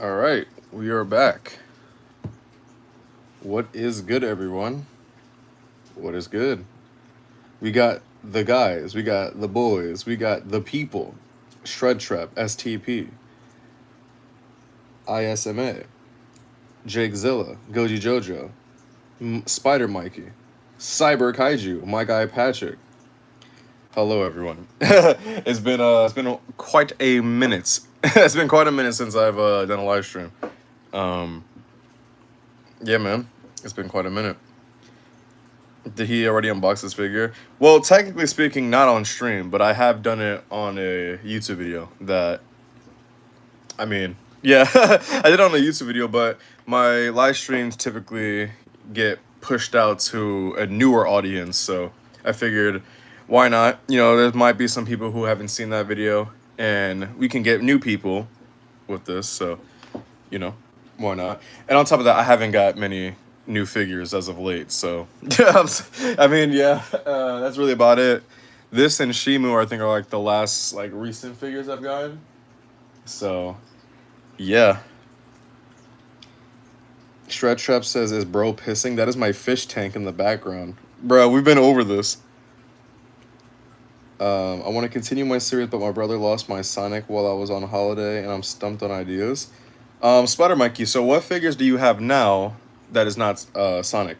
All right, we are back. What is good, everyone? What is good? We got the guys, we got the boys, we got the people. Shred Trap, STP, ISMA, Jake Zilla, Goji Jojo, Spider Mikey, Cyber Kaiju, my guy Patrick. Hello, everyone. It's been quite a minute. It's been quite a minute since I've done a live stream. Um, yeah, man, it's been quite a minute. Did he already unbox this figure? Well, technically speaking, not on stream, but I have done it on a YouTube video. Yeah, I did it on a YouTube video, but my live streams typically get pushed out to a newer audience, so I figured, why not? There might be some people who haven't seen that video, and we can get new people with this, so, you know, why not? And on top of that, I haven't got many new figures as of late, so yeah, that's really about it. This and Shimu, I think, are like the last like recent figures I've gotten. So yeah. Shred Trap says, "Is bro pissing?" That is my fish tank in the background, bro. We've been over this. I want to continue my series, but my brother lost my Sonic while I was on holiday, and I'm stumped on ideas. Spider Mikey, so what figures do you have now that is not Sonic?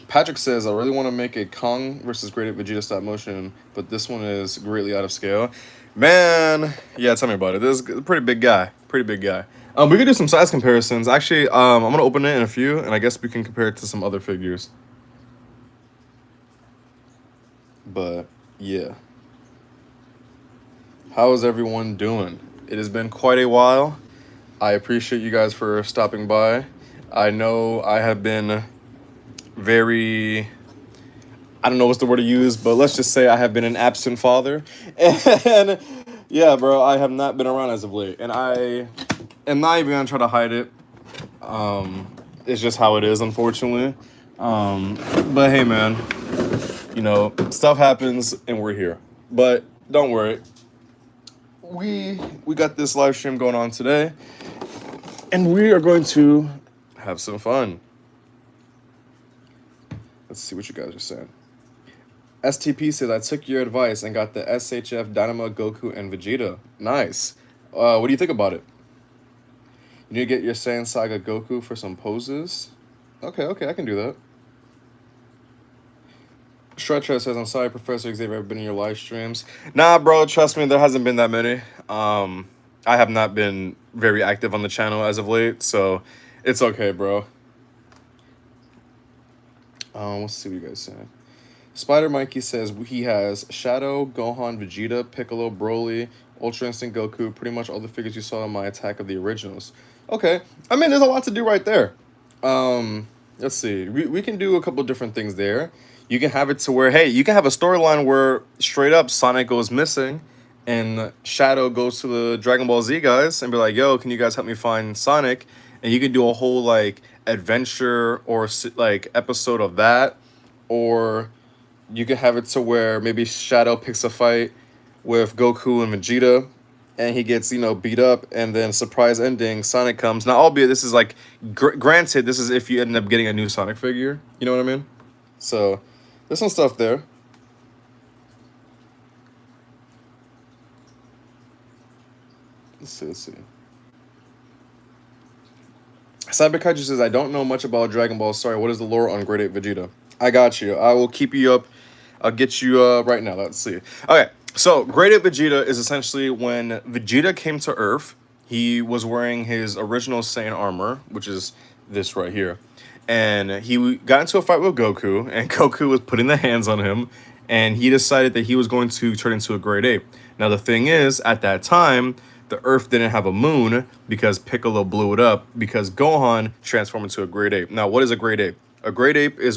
Patrick says, I really want to make a Kong versus Great Ape Vegeta stop motion, but this one is greatly out of scale. Man, yeah, tell me about it. This is a pretty big guy. Pretty big guy. We could do some size comparisons. Actually, I'm going to open it in a few, and I guess we can compare it to some other figures. But, yeah. How is everyone doing? It has been quite a while. I appreciate you guys for stopping by. I know I have been very, I don't know what's the word to use, but let's just say I have been an absent father. And yeah, bro, I have not been around as of late. And I am not even gonna try to hide it. It's just how it is, unfortunately. But hey, man, stuff happens and we're here. But don't worry. We got this live stream going on today, and we are going to have some fun. Let's see what you guys are saying. STP says, I took your advice and got the SHF, Dynamo, Goku, and Vegeta. Nice. What do you think about it? You need to get your Saiyan Saga Goku for some poses. Okay, I can do that. Stretcher says, I'm sorry, Professor Xavier, I've been in your live streams. Nah, bro, trust me, there hasn't been that many. I have not been very active on the channel as of late, so it's okay, bro. Let's see what you guys say. Spider Mikey says he has Shadow, Gohan, Vegeta, Piccolo, Broly, Ultra Instinct Goku, pretty much all the figures you saw in my Attack of the Originals. Okay, I mean, there's a lot to do right there. Let's see. We can do a couple different things there. You can have it to where, hey, you can have a storyline where straight up Sonic goes missing and Shadow goes to the Dragon Ball Z guys and be like, yo, can you guys help me find Sonic? And you can do a whole like adventure or like episode of that, or you can have it to where maybe Shadow picks a fight with Goku and Vegeta and he gets beat up, and then surprise ending Sonic comes. Now, albeit this is like granted, this is if you end up getting a new Sonic figure, you know what I mean? So there's some stuff there. Let's see. Cyber Kaiju says, I don't know much about Dragon Ball. Sorry, what is the lore on Great Ape Vegeta? I got you. I will keep you up. I'll get you right now. Let's see. Okay, so Great Ape Vegeta is essentially when Vegeta came to Earth, he was wearing his original Saiyan armor, which is this right here. And he got into a fight with Goku, and Goku was putting the hands on him, and he decided that he was going to turn into a Great Ape. Now, the thing is, at that time, the Earth didn't have a moon because Piccolo blew it up because Gohan transformed into a Great Ape. Now, what is a Great Ape? A Great Ape is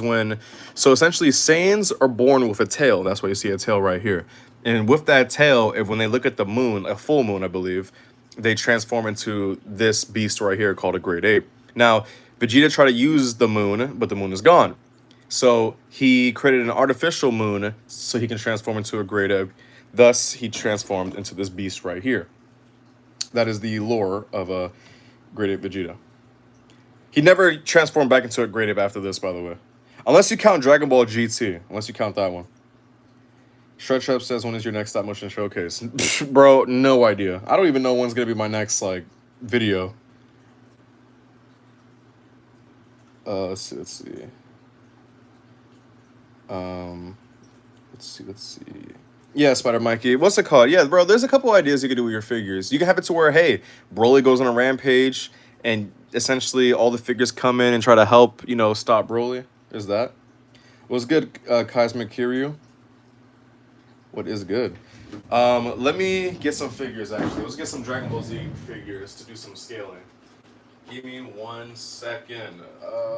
so essentially Saiyans are born with a tail. That's why you see a tail right here. And with that tail, when they look at the moon, a full moon, I believe, they transform into this beast right here called a Great Ape. Now, Vegeta tried to use the moon, but the moon is gone. So he created an artificial moon so he can transform into a Great Ape. Thus, he transformed into this beast right here. That is the lore of a Great Ape Vegeta. He never transformed back into a Great Ape after this, by the way. Unless you count Dragon Ball GT. Unless you count that one. Stretch Up says, when is your next stop motion showcase? Bro, no idea. I don't even know when's going to be my next, like, video. Let's see, let's see. Let's see. Yeah, Spider Mikey. What's it called? Yeah, bro, there's a couple ideas you could do with your figures. You can have it to where, hey, Broly goes on a rampage, and essentially all the figures come in and try to help, you know, stop Broly. There's that. What's good, Cosmic Kiryu? What is good? Let me get some figures, actually. Let's get some Dragon Ball Z figures to do some scaling. Give me 1 second.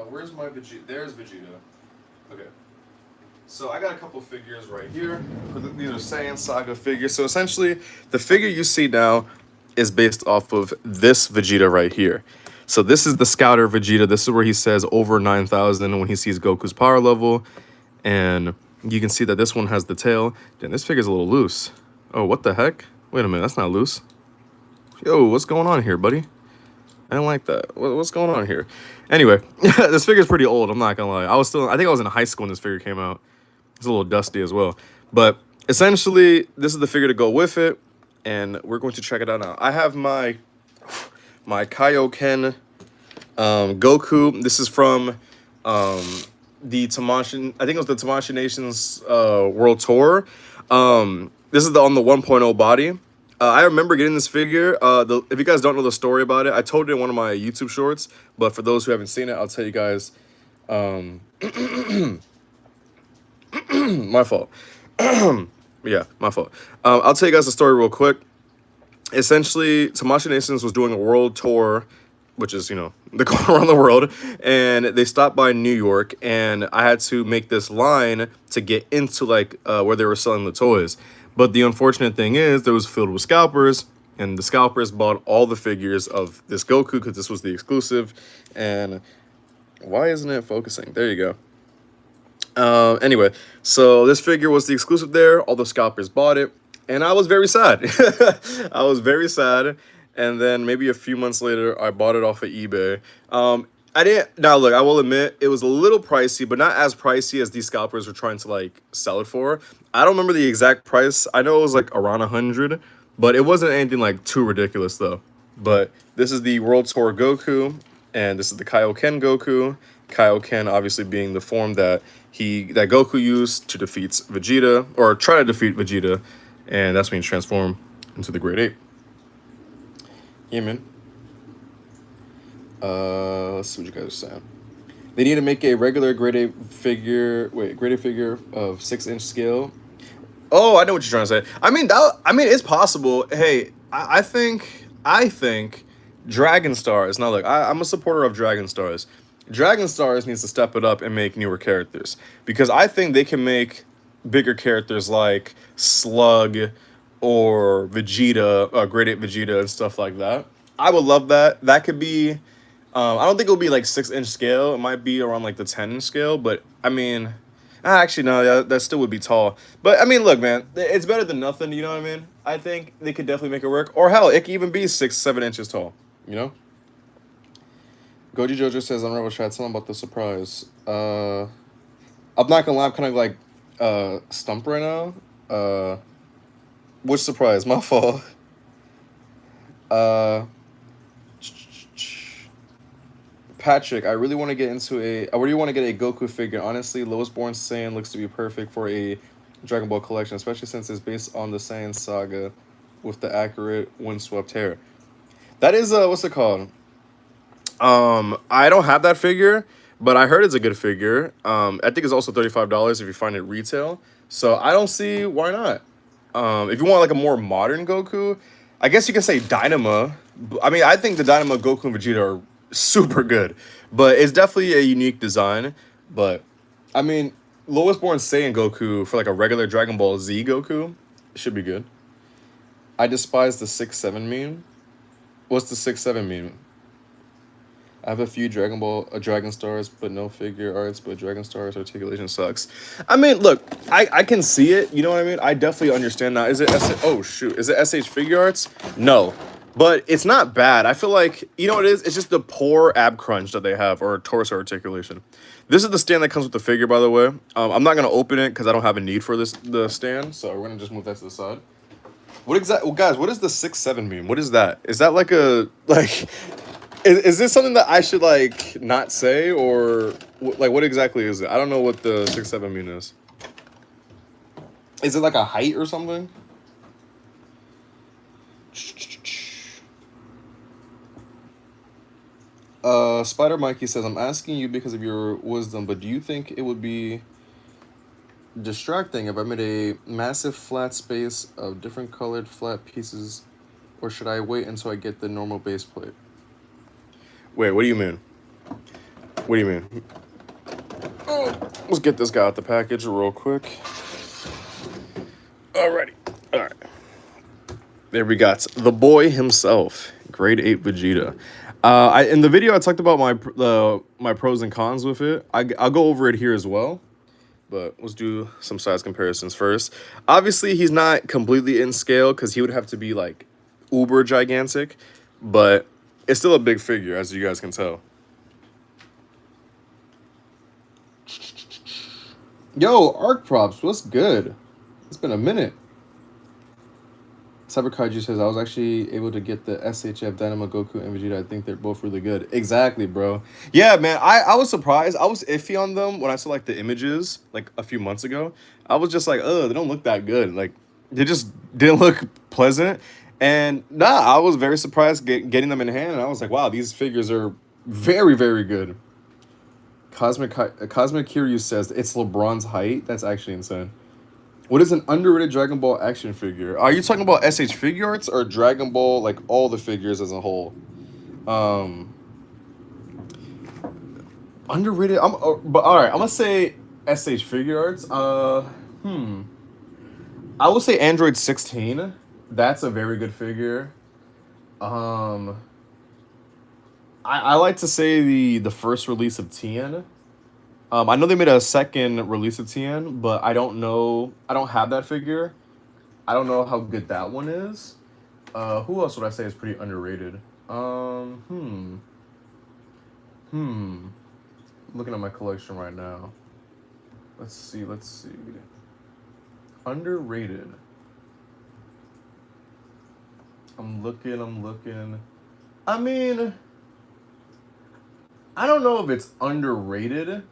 Where's my Vegeta? There's Vegeta. Okay. So I got a couple figures right here. These are Saiyan Saga figures. So essentially, the figure you see now is based off of this Vegeta right here. So this is the Scouter Vegeta. This is where he says over 9,000 when he sees Goku's power level. And you can see that this one has the tail. Damn, this figure's a little loose. Oh, what the heck? Wait a minute, that's not loose. Yo, what's going on here, buddy? I don't like that. What's going on here? Anyway, this figure's pretty old, I'm not gonna lie. I think I was in high school when this figure came out. It's a little dusty as well. But essentially, this is the figure to go with it. And we're going to check it out now. I have my Kaioken Goku. This is from the Tamashii, I think it was the Tamashii Nations World Tour. This is on the 1.0 body. I remember getting this figure. If you guys don't know the story about it, I told it in one of my YouTube shorts. But for those who haven't seen it, I'll tell you guys. My fault. Yeah, my fault. I'll tell you guys the story real quick. Essentially, Tamashii Nations was doing a world tour, which is, you know, they're going around the world, and they stopped by New York, and I had to make this line to get into, like, where they were selling the toys. But the unfortunate thing is, it was filled with scalpers, and the scalpers bought all the figures of this Goku, because this was the exclusive, and why isn't it focusing? There you go. Anyway, so this figure was the exclusive there. All the scalpers bought it, and I was very sad. I was very sad. And then maybe a few months later, I bought it off of eBay. I didn't. Now, look, I will admit it was a little pricey, but not as pricey as these scalpers were trying to like sell it for. I don't remember the exact price. I know it was like around 100, but it wasn't anything like too ridiculous though. But this is the World Tour Goku, and this is the Kaioken Goku. Kaioken obviously being the form that Goku used to defeat Vegeta, or try to defeat Vegeta, and that's when he transformed into the Great Ape. Yeah, man. Let's see what you guys are saying. They need to make a regular Great Ape figure. Wait, Great Ape figure of 6-inch scale. Oh, I know what you're trying to say. I mean, it's possible. Hey, I think Dragon Stars. Now, look, I'm a supporter of Dragon Stars. Dragon Stars needs to step it up and make newer characters, because I think they can make bigger characters like Slug or Vegeta, Great Ape Vegeta and stuff like that. I would love that. That could be, I don't think it'll be like 6-inch scale. It might be around like the 10-inch scale, but I mean, actually no, that still would be tall. But I mean, look, man, it's better than nothing. You know what I mean? I think they could definitely make it work. Or hell, it could even be 6-7 inches tall. You know? Goji Jojo says on Rebel Chat, tell them about the surprise. I'm not gonna lie, I'm kind of like stumped right now. Which surprise? My fault. Patrick, I really want to get a Goku figure. Honestly, Lowest Born Saiyan looks to be perfect for a Dragon Ball collection, especially since it's based on the Saiyan saga with the accurate windswept hair. That is what's it called? I don't have that figure, but I heard it's a good figure. I think it's also $35 if you find it retail. So I don't see why not. If you want like a more modern Goku, I guess you can say Dynama. I mean, I think the Dynama Goku and Vegeta are super good, but it's definitely a unique design. But I mean, Lowest Born Saiyan Goku for like a regular Dragon Ball Z Goku should be good. I despise the 6-7 meme. What's the 6-7 meme? I have a few Dragon Stars, but no figure arts, but Dragon Stars articulation sucks. I mean, look, I can see it, you know what I mean? I definitely understand that. Is it SH Figuarts? No. But it's not bad. I feel like, you know what it is? It's just the poor ab crunch that they have, or torso articulation. This is the stand that comes with the figure, by the way. I'm not going to open it because I don't have a need for the stand. So we're going to just move that to the side. What exactly, well, guys, what does the 6'7" mean? What is that? Is that like a, like, is this something that I should, like, not say? Or, like, what exactly is it? I don't know what the 6'7" mean is. Is it like a height or something? Spider Mikey says, I'm asking you because of your wisdom, but do you think it would be distracting if I made a massive flat space of different colored flat pieces, or should I wait until I get the normal base plate? Wait, what do you mean? What do you mean? Oh, let's get this guy out the package real quick. Alrighty. Alright. There we got the boy himself, grade 8 Vegeta. In the video I talked about my pros and cons with it. I'll go over it here as well, but let's do some size comparisons first. Obviously, he's not completely in scale because he would have to be like uber gigantic, but it's still a big figure, as you guys can tell. Yo, Arc Props, what's good? It's been a minute. Cyber Kaiju says, I was actually able to get the SHF Dynamo Goku and Vegeta. I think they're both really good. Exactly, bro. Yeah, man, I was surprised. I was iffy on them when I saw, like, the images, like, a few months ago. I was just like, they don't look that good. Like, they just didn't look pleasant. And, nah, I was very surprised getting them in hand. And I was like, wow, these figures are very, very good. Cosmic Kiryu says, it's LeBron's height. That's actually insane. What is an underrated Dragon Ball action figure? Are you talking about SH Figuarts or Dragon Ball, like all the figures as a whole? Underrated. But all right, I'm gonna say SH Figuarts. I will say Android 16. That's a very good figure. I like to say the first release of Tien. I know they made a second release of Tien, but I don't know. I don't have that figure. I don't know how good that one is. Who else would I say is pretty underrated? Looking at my collection right now. Let's see. Underrated. I'm looking. I mean, I don't know if it's underrated,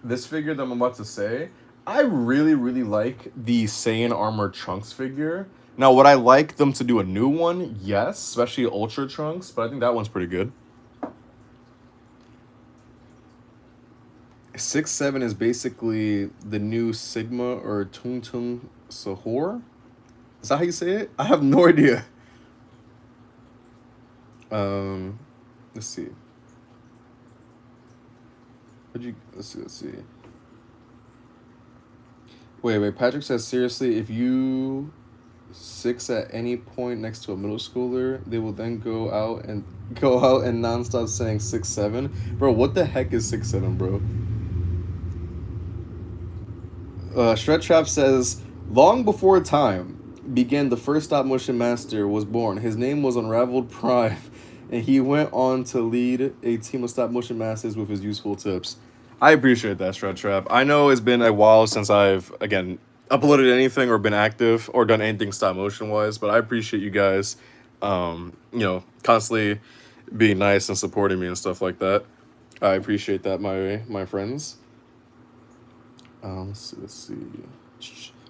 this figure that I'm about to say. I really, really like the Saiyan Armor Trunks figure. Now, would I like them to do a new one? Yes, especially Ultra Trunks, but I think that one's pretty good. 6'7" is basically the new Sigma or Tung Tung Sahur. Is that how you say it? I have no idea. Let's see. Let's see. Wait. Patrick says, seriously, if you 6 at any point next to a middle schooler, they will then go out and nonstop saying 6'7". Bro, what the heck is 6'7", bro? Shred Trap says, long before time began, the first stop motion master was born. His name was Unraveled Prime, and he went on to lead a team of stop motion masters with his useful tips. I appreciate that, Shred Trap. I know it's been a while since I've, again, uploaded anything or been active or done anything stop motion wise, but I appreciate you guys, constantly being nice and supporting me and stuff like that. I appreciate that, my friends. Let's see.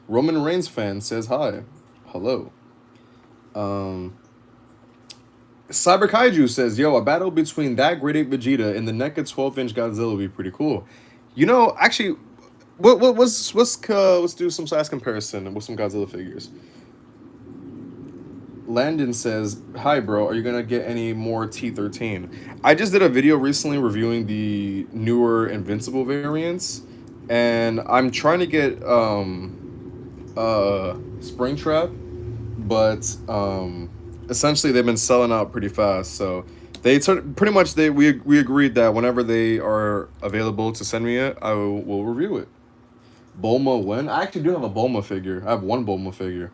Roman Reigns fan says hi. Hello. Cyber Kaiju says, yo, a battle between that grade 8 Vegeta and the NECA 12-inch Godzilla would be pretty cool. You know, actually, let's do some size comparison with some Godzilla figures. Landon says, hi, bro, are you going to get any more T13? I just did a video recently reviewing the newer Invincible variants, and I'm trying to get Springtrap, but essentially they've been selling out pretty fast. So we agreed that whenever they are available to send me it, I will review it. Bulma when? I actually do have a Bulma figure. I have one Bulma figure.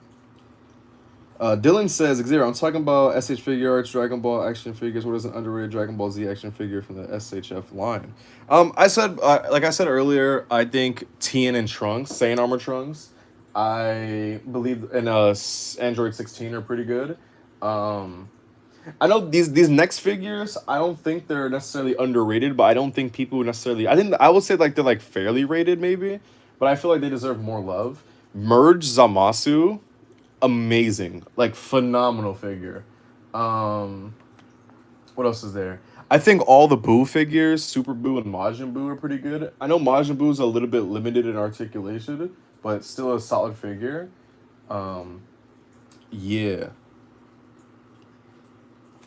Dylan says, Xavier, I'm talking about SH Figure Arts, Dragon Ball action figures. What is an underrated Dragon Ball Z action figure from the SHF line? I said, like I said earlier, I think Tien and Trunks, Saiyan Armor Trunks, I believe, and Android 16 are pretty good. Um, I know these next figures. I don't think they're necessarily underrated, but I don't think people would necessarily. I think I would say like they're like fairly rated maybe, but I feel like they deserve more love. Merge Zamasu, amazing, like phenomenal figure. Um, what else is there? I think all the Buu figures, Super Buu and Majin Buu, are pretty good. I know Majin Buu is a little bit limited in articulation, but still a solid figure. Um, yeah.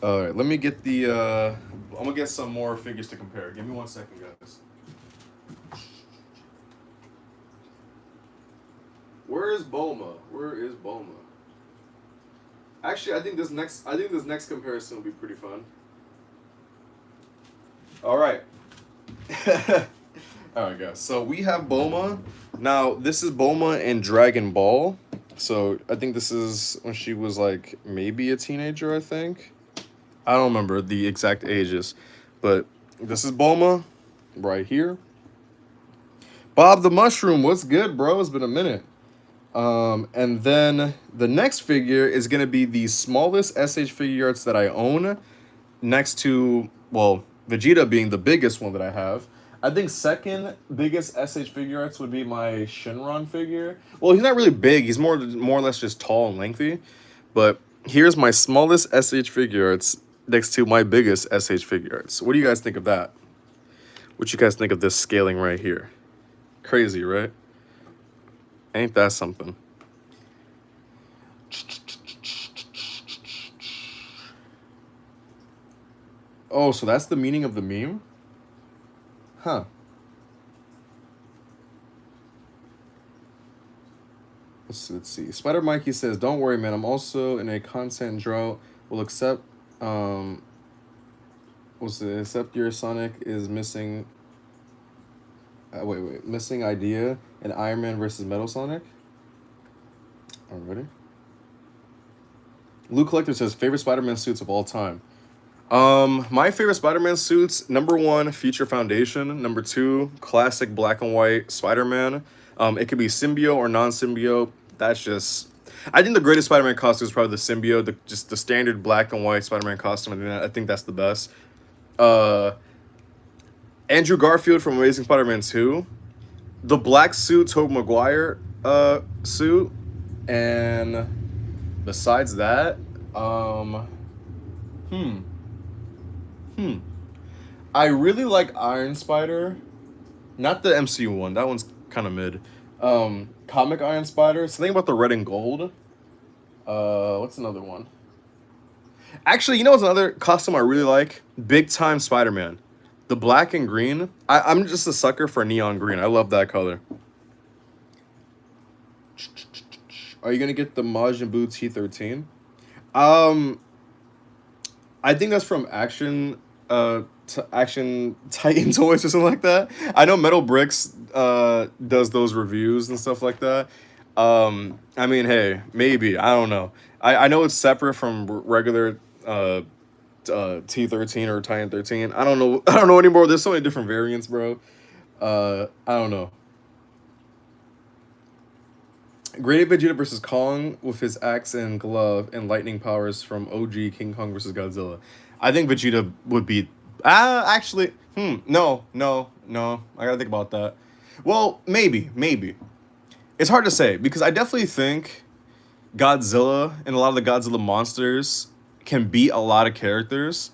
All right, let me get the. I'm gonna get some more figures to compare. Give me 1 second, guys. Where is Bulma? Where is Bulma? Actually, I think this next comparison will be pretty fun. All right. All right, guys. So we have Bulma. Now this is Bulma in Dragon Ball. So I think this is when she was like maybe a teenager. I think. I don't remember the exact ages, but this is Bulma, right here. Bob the Mushroom, what's good, bro? It's been a minute. And then the next figure is gonna be the smallest SH figure arts that I own, next to, well, Vegeta being the biggest one that I have. I think second biggest SH figure arts would be my Shinron figure. Well, he's not really big. He's more or less just tall and lengthy. But here's my smallest SH figure arts next to my biggest SH figure arts. What do you guys think of that? What you guys think of this scaling right here? Crazy, right? Ain't that something? Oh, so that's the meaning of the meme? Huh. Let's see. Spider Mikey says, "Don't worry, man. I'm also in a content drought. Will accept what's it? Except your Sonic is missing. Wait. Missing idea in Iron Man versus Metal Sonic. Already. Luke Collector says favorite Spider-Man suits of all time. My favorite Spider-Man suits: number one, Future Foundation. Number two, classic black and white Spider-Man. It could be symbiote or non-symbiote. That's just. I think the greatest Spider-Man costume is probably the symbiote, just the standard black and white Spider-Man costume. I think that's the best. Uh, Andrew Garfield from Amazing Spider-Man 2. The black suit, Tobey Maguire suit. And besides that, hmm. I really like Iron Spider. Not the MCU one. That one's kind of mid. Comic Iron Spider. Something about the red and gold. What's another one? Actually, you know what's another costume I really like? Big Time Spider-Man. The black and green. I'm just a sucker for neon green. I love that color. Are you gonna get the Majin Buu T13? I think that's from Action Titan Toys or something like that. I know Metal Bricks does those reviews and stuff like that. I mean, hey, maybe, I don't know. I know it's separate from regular T13 or Titan 13. I don't know. I don't know anymore. There's so many different variants, bro. I don't know. Great Vegeta versus Kong with his axe and glove and lightning powers from OG King Kong versus Godzilla. I think Vegeta would be. Actually, no. I gotta think about that. Well, maybe. It's hard to say because I definitely think Godzilla and a lot of the Godzilla monsters can beat a lot of characters.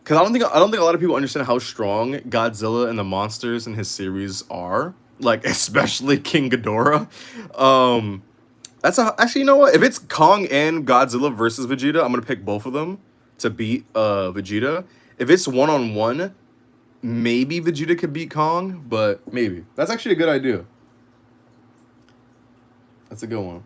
Because I don't think a lot of people understand how strong Godzilla and the monsters in his series are. Like especially King Ghidorah. Actually, you know what? If it's Kong and Godzilla versus Vegeta, I'm gonna pick both of them to beat Vegeta. If it's 1-on-1, maybe Vegeta could beat Kong, but maybe. That's actually a good idea. That's a good one.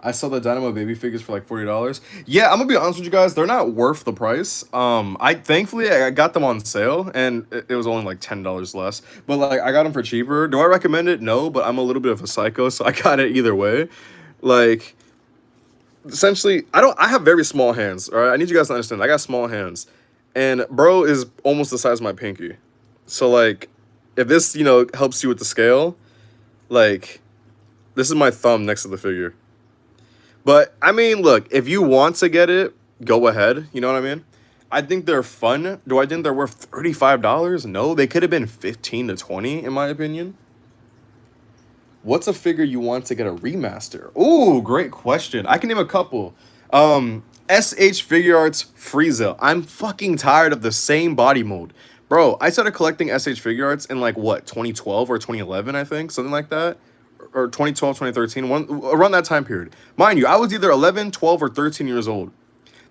I saw the Dynamo baby figures for like $40. Yeah, I'm gonna be honest with you guys, they're not worth the price. I thankfully I got them on sale and it was only like $10 less. But like I got them for cheaper. Do I recommend it? No, but I'm a little bit of a psycho, so I got it either way. Like essentially, I have very small hands. All right, I need you guys to understand. I got small hands, and bro is almost the size of my pinky. So like, if this helps you with the scale, like this is my thumb next to the figure. But I mean, look, if you want to get it, go ahead. You know what I mean? I think they're fun. Do I think they're worth $35? No, they could have been 15 to 20 in my opinion. What's a figure you want to get a remaster? Ooh, great question. I can name a couple. SH Figuarts Frieza. I'm fucking tired of the same body mold. Bro, I started collecting SH Figuarts in like what, 2012 or 2011, I think, something like that. Or 2012, 2013, around that time period. Mind you, I was either 11, 12, or 13 years old.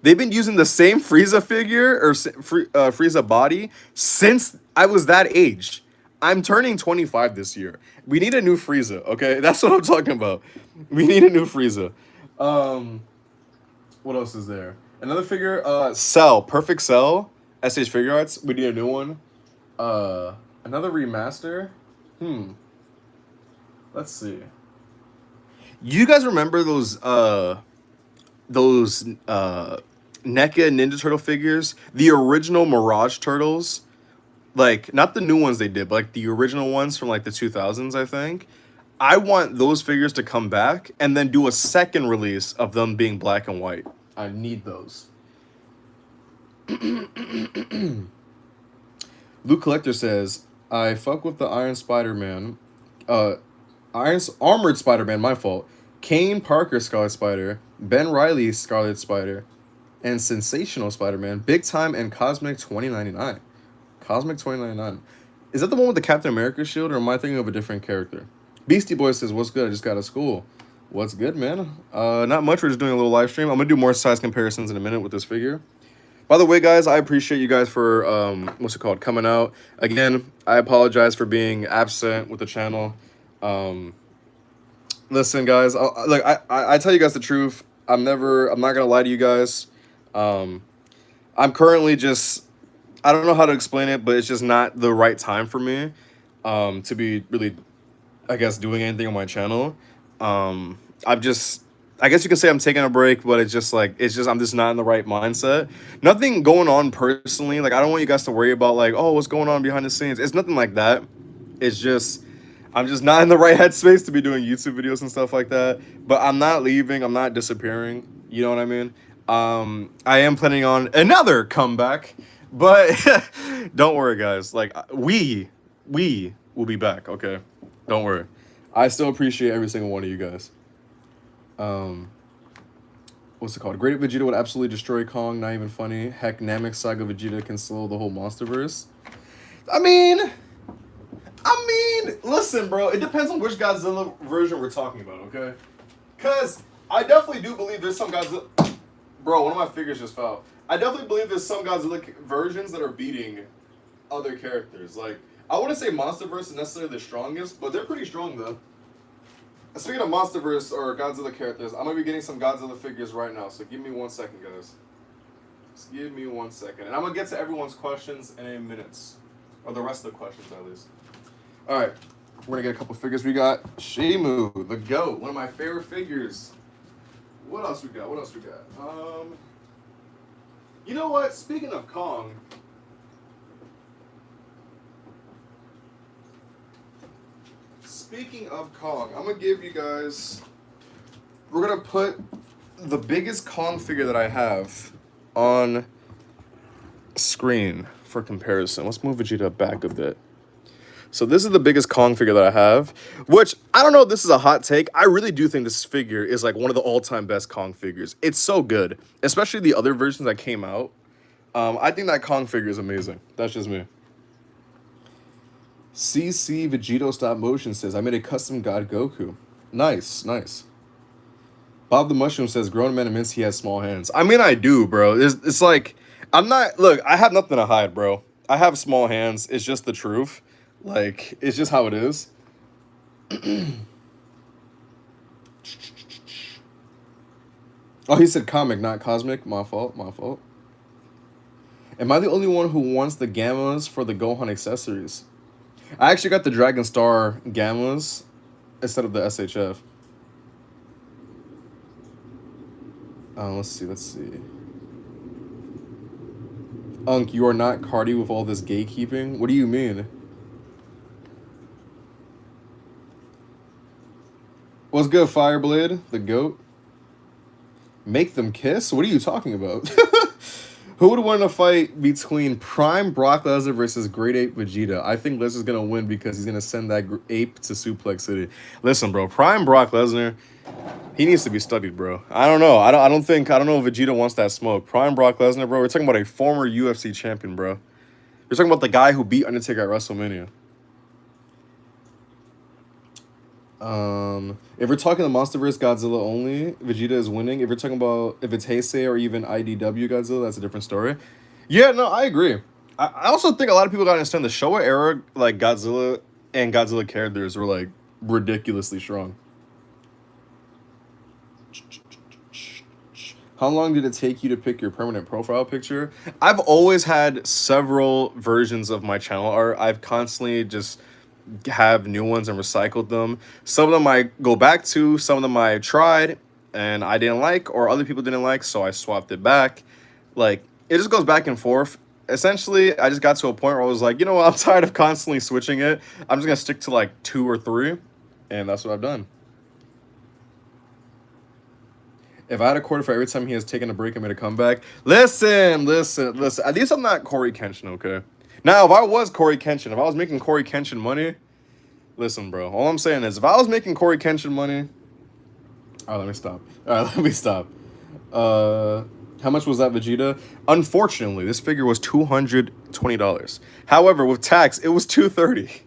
They've been using the same Frieza figure or Frieza body since I was that age. I'm turning 25 this year. We need a new Frieza, okay? That's what I'm talking about. We need a new Frieza. What else is there? Another figure, Cell, Perfect Cell, SH Figuarts. We need a new one. Another remaster. Let's see. You guys remember those NECA Ninja Turtle figures? The original Mirage Turtles? Like, not the new ones they did, but like the original ones from like the 2000s, I think. I want those figures to come back and then do a second release of them being black and white. I need those. Luke Collector says, I fuck with the Iron Spider-Man. Armored Spider-Man, my fault. Kane Parker Scarlet Spider. Ben Riley Scarlet Spider. And Sensational Spider-Man. Big Time and Cosmic 2099. Cosmic 2099. Is that the one with the Captain America shield, or am I thinking of a different character? Beastie Boy says, what's good? I just got out of school. What's good, man? Not much. We're just doing a little live stream. I'm going to do more size comparisons in a minute with this figure. By the way, guys, I appreciate you guys for, coming out. Again, I apologize for being absent with the channel. Listen, guys, I tell you guys the truth. I'm not going to lie to you guys. I'm currently just, I don't know how to explain it, but it's just not the right time for me to be really, I guess, doing anything on my channel. I guess you can say I'm taking a break, but I'm just not in the right mindset. Nothing going on personally. Like, I don't want you guys to worry about like, oh, what's going on behind the scenes. It's nothing like that. It's just, I'm just not in the right headspace to be doing YouTube videos and stuff like that. But I'm not leaving. I'm not disappearing. You know what I mean? I am planning on another comeback, but don't worry, guys. Like, we will be back. Okay, don't worry. I still appreciate every single one of you guys. What's it called? Great Vegeta would absolutely destroy Kong. Not even funny. Heck, Namek Saga Vegeta can slow the whole MonsterVerse. I mean, listen, bro. It depends on which Godzilla version we're talking about, okay? Because I definitely do believe there's some Godzilla... Bro, one of my figures just fell. I definitely believe there's some Godzilla versions that are beating other characters. Like, I wouldn't say MonsterVerse is necessarily the strongest, but they're pretty strong, though. Speaking of MonsterVerse or Godzilla characters, I'm going to be getting some Godzilla figures right now, so give me 1 second, guys. Just give me 1 second. And I'm going to get to everyone's questions in a minute. Or the rest of the questions, at least. Alright, we're going to get a couple figures. We got Shimu, the GOAT, one of my favorite figures. What else we got? You know what? Speaking of Kong... I'm going to give you guys... We're going to put the biggest Kong figure that I have on screen for comparison. Let's move Vegeta back a bit. So this is the biggest Kong figure that I have, which, I don't know if this is a hot take. I really do think this figure is like one of the all-time best Kong figures. It's so good, especially the other versions that came out. I think that Kong figure is amazing. That's just me. CC Vegito Stop Motion says, I made a custom God Goku. Nice, nice. Bob the Mushroom says, grown man admits he has small hands. I mean, I do, bro. It's like, look, I have nothing to hide, bro. I have small hands. It's just the truth. Like, it's just how it is. Oh, he said comic, not cosmic. My fault. My fault. Am I the only one who wants the gammas for the Gohan accessories? I actually got the Dragon Star gammas instead of the SHF. Let's see. Let's see. Unk, you are not Cardi with all this gatekeeping. What do you mean? What's good, Fireblade? The goat. Make them kiss? What are you talking about? Who would win a fight between Prime Brock Lesnar versus Great Ape Vegeta? I think Lesnar's gonna win because he's gonna send that ape to Suplex City. Listen, bro, Prime Brock Lesnar, he needs to be studied, bro. I don't know. I don't know if Vegeta wants that smoke. Prime Brock Lesnar, bro. We're talking about a former UFC champion, bro. We're talking about the guy who beat Undertaker at WrestleMania. If we're talking the MonsterVerse Godzilla only, Vegeta is winning. If we're talking about if it's Heisei or even IDW Godzilla, that's a different story. Yeah, no, I agree. I also think a lot of people gotta understand the Showa era, like Godzilla and Godzilla characters were like ridiculously strong. How long did it take you to pick your permanent profile picture? I've always had several versions of my channel art. I've constantly just have new ones and recycled them. Some of them I go back to, some of them I tried and I didn't like, or other people didn't like, so I swapped it back. Like, it just goes back and forth. Essentially, I just got to a point where I was like, you know what, I'm tired of constantly switching it. I'm just gonna stick to like 2 or 3, and that's what I've done. If I had a quarter for every time he has taken a break and made a comeback, listen. At least I'm not Corey Kenshin, okay? Now, if I was Corey Kenshin, if I was making Corey Kenshin money, listen, bro. All I'm saying is, if I was making Corey Kenshin money, all right, let me stop. All right, let me stop. How much was that Vegeta? Unfortunately, this figure was $220. However, with tax, it was $230.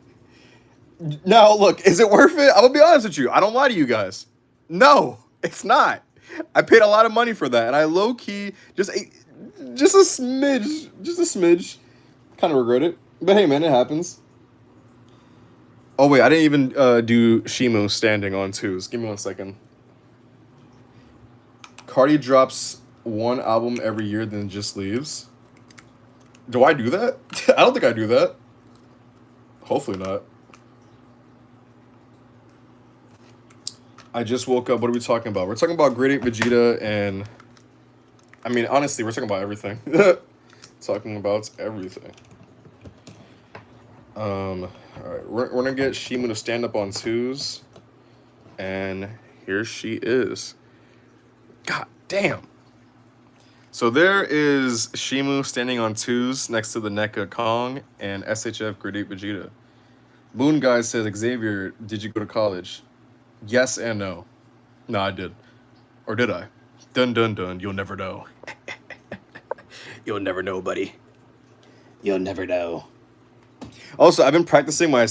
Now, look, is it worth it? I'm gonna be honest with you. I don't lie to you guys. No, it's not. I paid a lot of money for that, and I low key just a smidge, kind of regret it. But hey, man, it happens. Oh wait, I didn't even do Shimu standing on twos. Give me 1 second. Cardi drops one album every year, then just leaves. Do I do that? I don't think I do that. Hopefully not. I just woke up. What are we talking about? We're talking about Great Ape Vegeta, and I mean, honestly, we're talking about everything. Talking about everything. All right, we're gonna get Shimu to stand up on twos, and here she is. God damn. So there is Shimu standing on twos next to the NECA Kong and SHF Great Ape Vegeta. Moon Guy says, Xavier, did you go to college? Yes and no. No, I did. Or did I? Dun dun dun, you'll never know. You'll never know, buddy. You'll never know. Also, I've been practicing my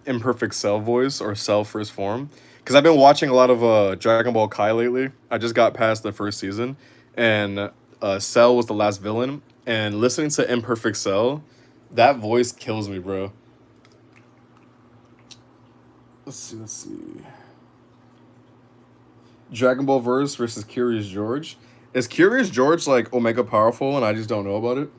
imperfect Cell voice or Cell first form because I've been watching a lot of Dragon Ball Kai lately. I just got past the first season, and Cell was the last villain. And listening to imperfect Cell, that voice kills me, bro. Let's see. Dragon Ball Verse versus Curious George. Is Curious George like Omega powerful and I just don't know about it?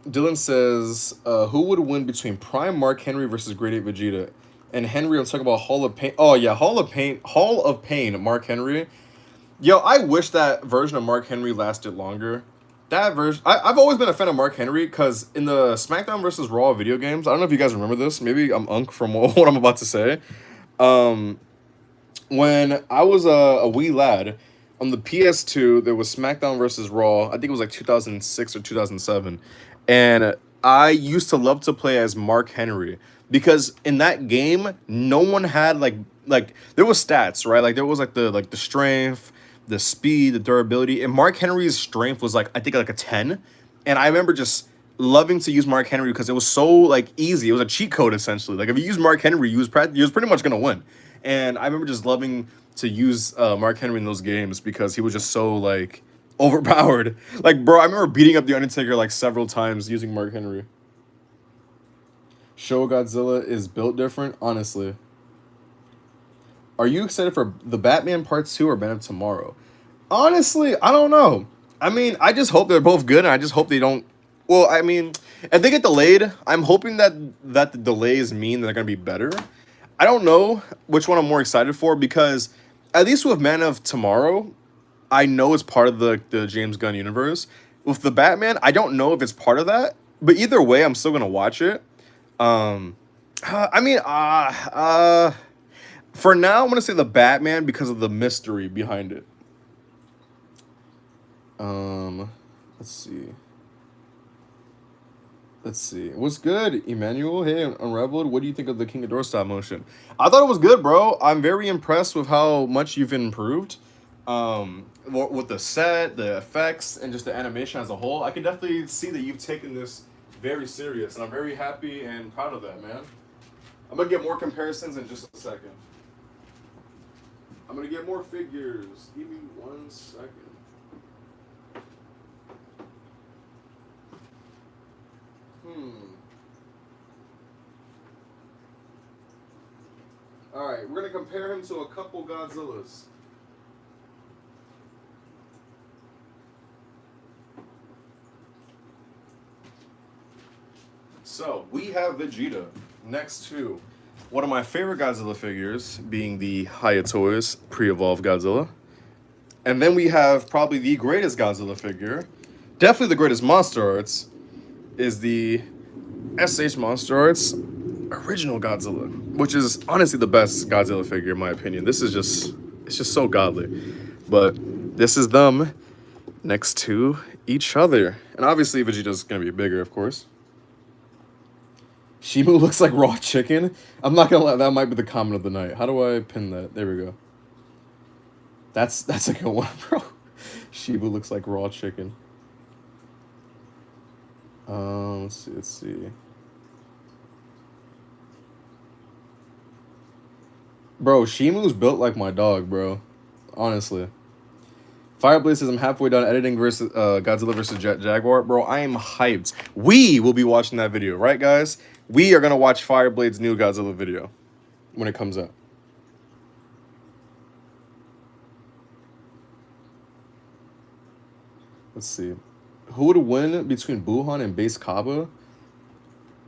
Dylan says, who would win between Prime Mark Henry versus Great Ape Vegeta? And Henry, I'm talking about Hall of Pain. Oh yeah, Hall of Pain, Mark Henry. Yo, I wish that version of Mark Henry lasted longer. That version, I've always been a fan of Mark Henry because in the SmackDown versus Raw video games, I don't know if you guys remember this. Maybe I'm unk from what I'm about to say. When I was a wee lad, on the PS2, there was SmackDown versus Raw. I think it was like 2006 or 2007. And I used to love to play as Mark Henry because in that game, no one had like there was stats, right? Like there was like the strength, the speed, the durability, and Mark Henry's strength was like I think like a 10. And I remember just loving to use Mark Henry because it was so like easy. It was a cheat code essentially. Like if you use Mark Henry, you was pretty much gonna win. And I remember just loving to use Mark Henry in those games because he was just so like overpowered. Like bro, I remember beating up the Undertaker like several times using Mark Henry. Show Godzilla is built different, honestly. Are you excited for the Batman Part 2 or Man of Tomorrow? Honestly, I don't know. I mean, I just hope they're both good, and I just hope they don't. Well, I mean, if they get delayed, I'm hoping that the delays mean they're gonna be better. I don't know which one I'm more excited for because at least with Man of Tomorrow, I know it's part of the James Gunn universe. With the Batman, I don't know if it's part of that, but either way, I'm still gonna watch it. Um, I mean, for now, I'm gonna say the Batman because of the mystery behind it. Um, let's see. Let's see. What's good, Emmanuel? Hey, Unraveled. What do you think of the King of Door stop motion? I thought it was good, bro. I'm very impressed with how much you've improved. With the set, the effects, and just the animation as a whole, I can definitely see that you've taken this very serious, and I'm very happy and proud of that, man. I'm gonna get more comparisons in just a second. I'm gonna get more figures. Give me 1 second. Hmm. All right, we're gonna compare him to a couple Godzillas. So we have Vegeta next to one of my favorite Godzilla figures, being the Hayatoys pre-evolved Godzilla, and then we have probably the greatest Godzilla figure, definitely the greatest Monster Arts, is the SH Monster Arts original Godzilla, which is honestly the best Godzilla figure in my opinion. This is just it's just so godly. But this is them next to each other. And obviously Vegeta's gonna be bigger, of course. Shimu looks like raw chicken. I'm not gonna lie, that might be the comment of the night. How do I pin that? There we go. That's a good one, bro. Shibu looks like raw chicken. Let's see. Bro, Shimu's built like my dog, bro. Honestly. Fireblade says I'm halfway done editing versus Godzilla versus Jaguar. Bro, I am hyped. We will be watching that video, right, guys? We are gonna watch Fireblade's new Godzilla video when it comes out. Let's see. Who would win between Buhan and Base Kaba?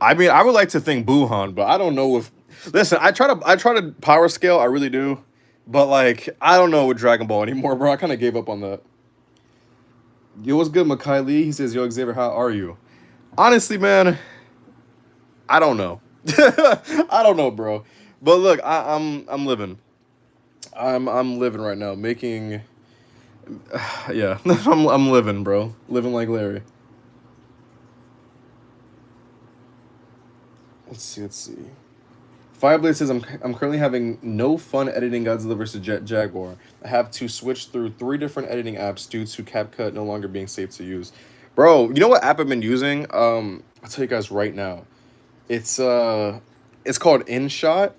I mean, I would like to think Buhan, but I don't know if. Listen, I try to power scale. I really do, but like I don't know with Dragon Ball anymore, bro. I kind of gave up on that. Yo, what's good, Makai Lee? He says, "Yo, Xavier, how are you?" Honestly, man, I don't know. I don't know, bro. But look, I'm living. I'm living right now, making. Yeah, I'm living, bro. Living like Larry. Let's see. Fireblade says I'm currently having no fun editing Godzilla vs. Jaguar. I have to switch through 3 different editing apps due to CapCut no longer being safe to use. Bro, you know what app I've been using? I'll tell you guys right now. It's called InShot.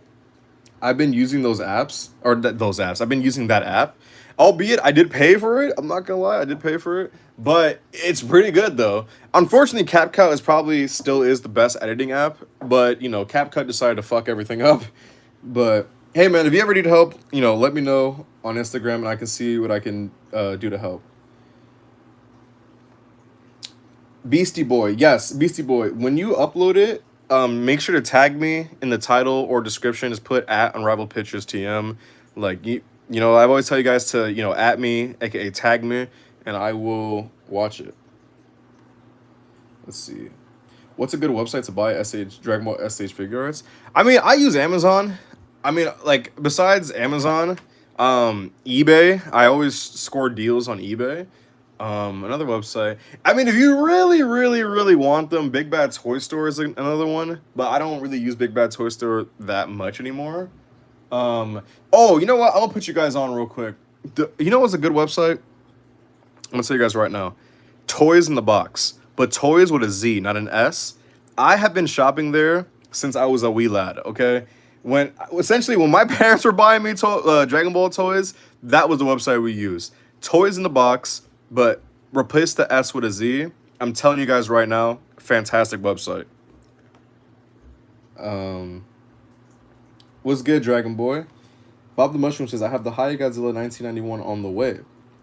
I've been using those apps or those apps. I've been using that app. Albeit I did pay for it. I'm not gonna lie, I did pay for it, but it's pretty good though. Unfortunately, CapCut is probably still is the best editing app, but you know, CapCut decided to fuck everything up. But hey, man, if you ever need help, you know, let me know on Instagram, and I can see what I can do to help. Beastie Boy, yes, Beastie Boy. When you upload it, make sure to tag me in the title or description. Just put at Unrivaled Pictures TM. Like you know, I always tell you guys to at me, aka tag me, and I will watch it. Let's see. What's a good website to buy SH Dragon Ball SH figure arts? I mean, I use Amazon. I mean, like besides Amazon, eBay. I always score deals on eBay. Another website. I mean, if you really, really, really want them, Big Bad Toy Store is another one. But I don't really use Big Bad Toy Store that much anymore. Oh, you know what? I'm gonna put you guys on real quick. You know what's a good website? I'm gonna tell you guys right now. Toys in the Box, but toys with a Z, not an S. I have been shopping there since I was a wee lad. Okay, when my parents were buying me Dragon Ball toys, that was the website we used. Toys in the Box, but replace the S with a Z. I'm telling you guys right now, fantastic website. What's good, Dragon Boy? Bob the Mushroom says, I have the High Godzilla 1991 on the way.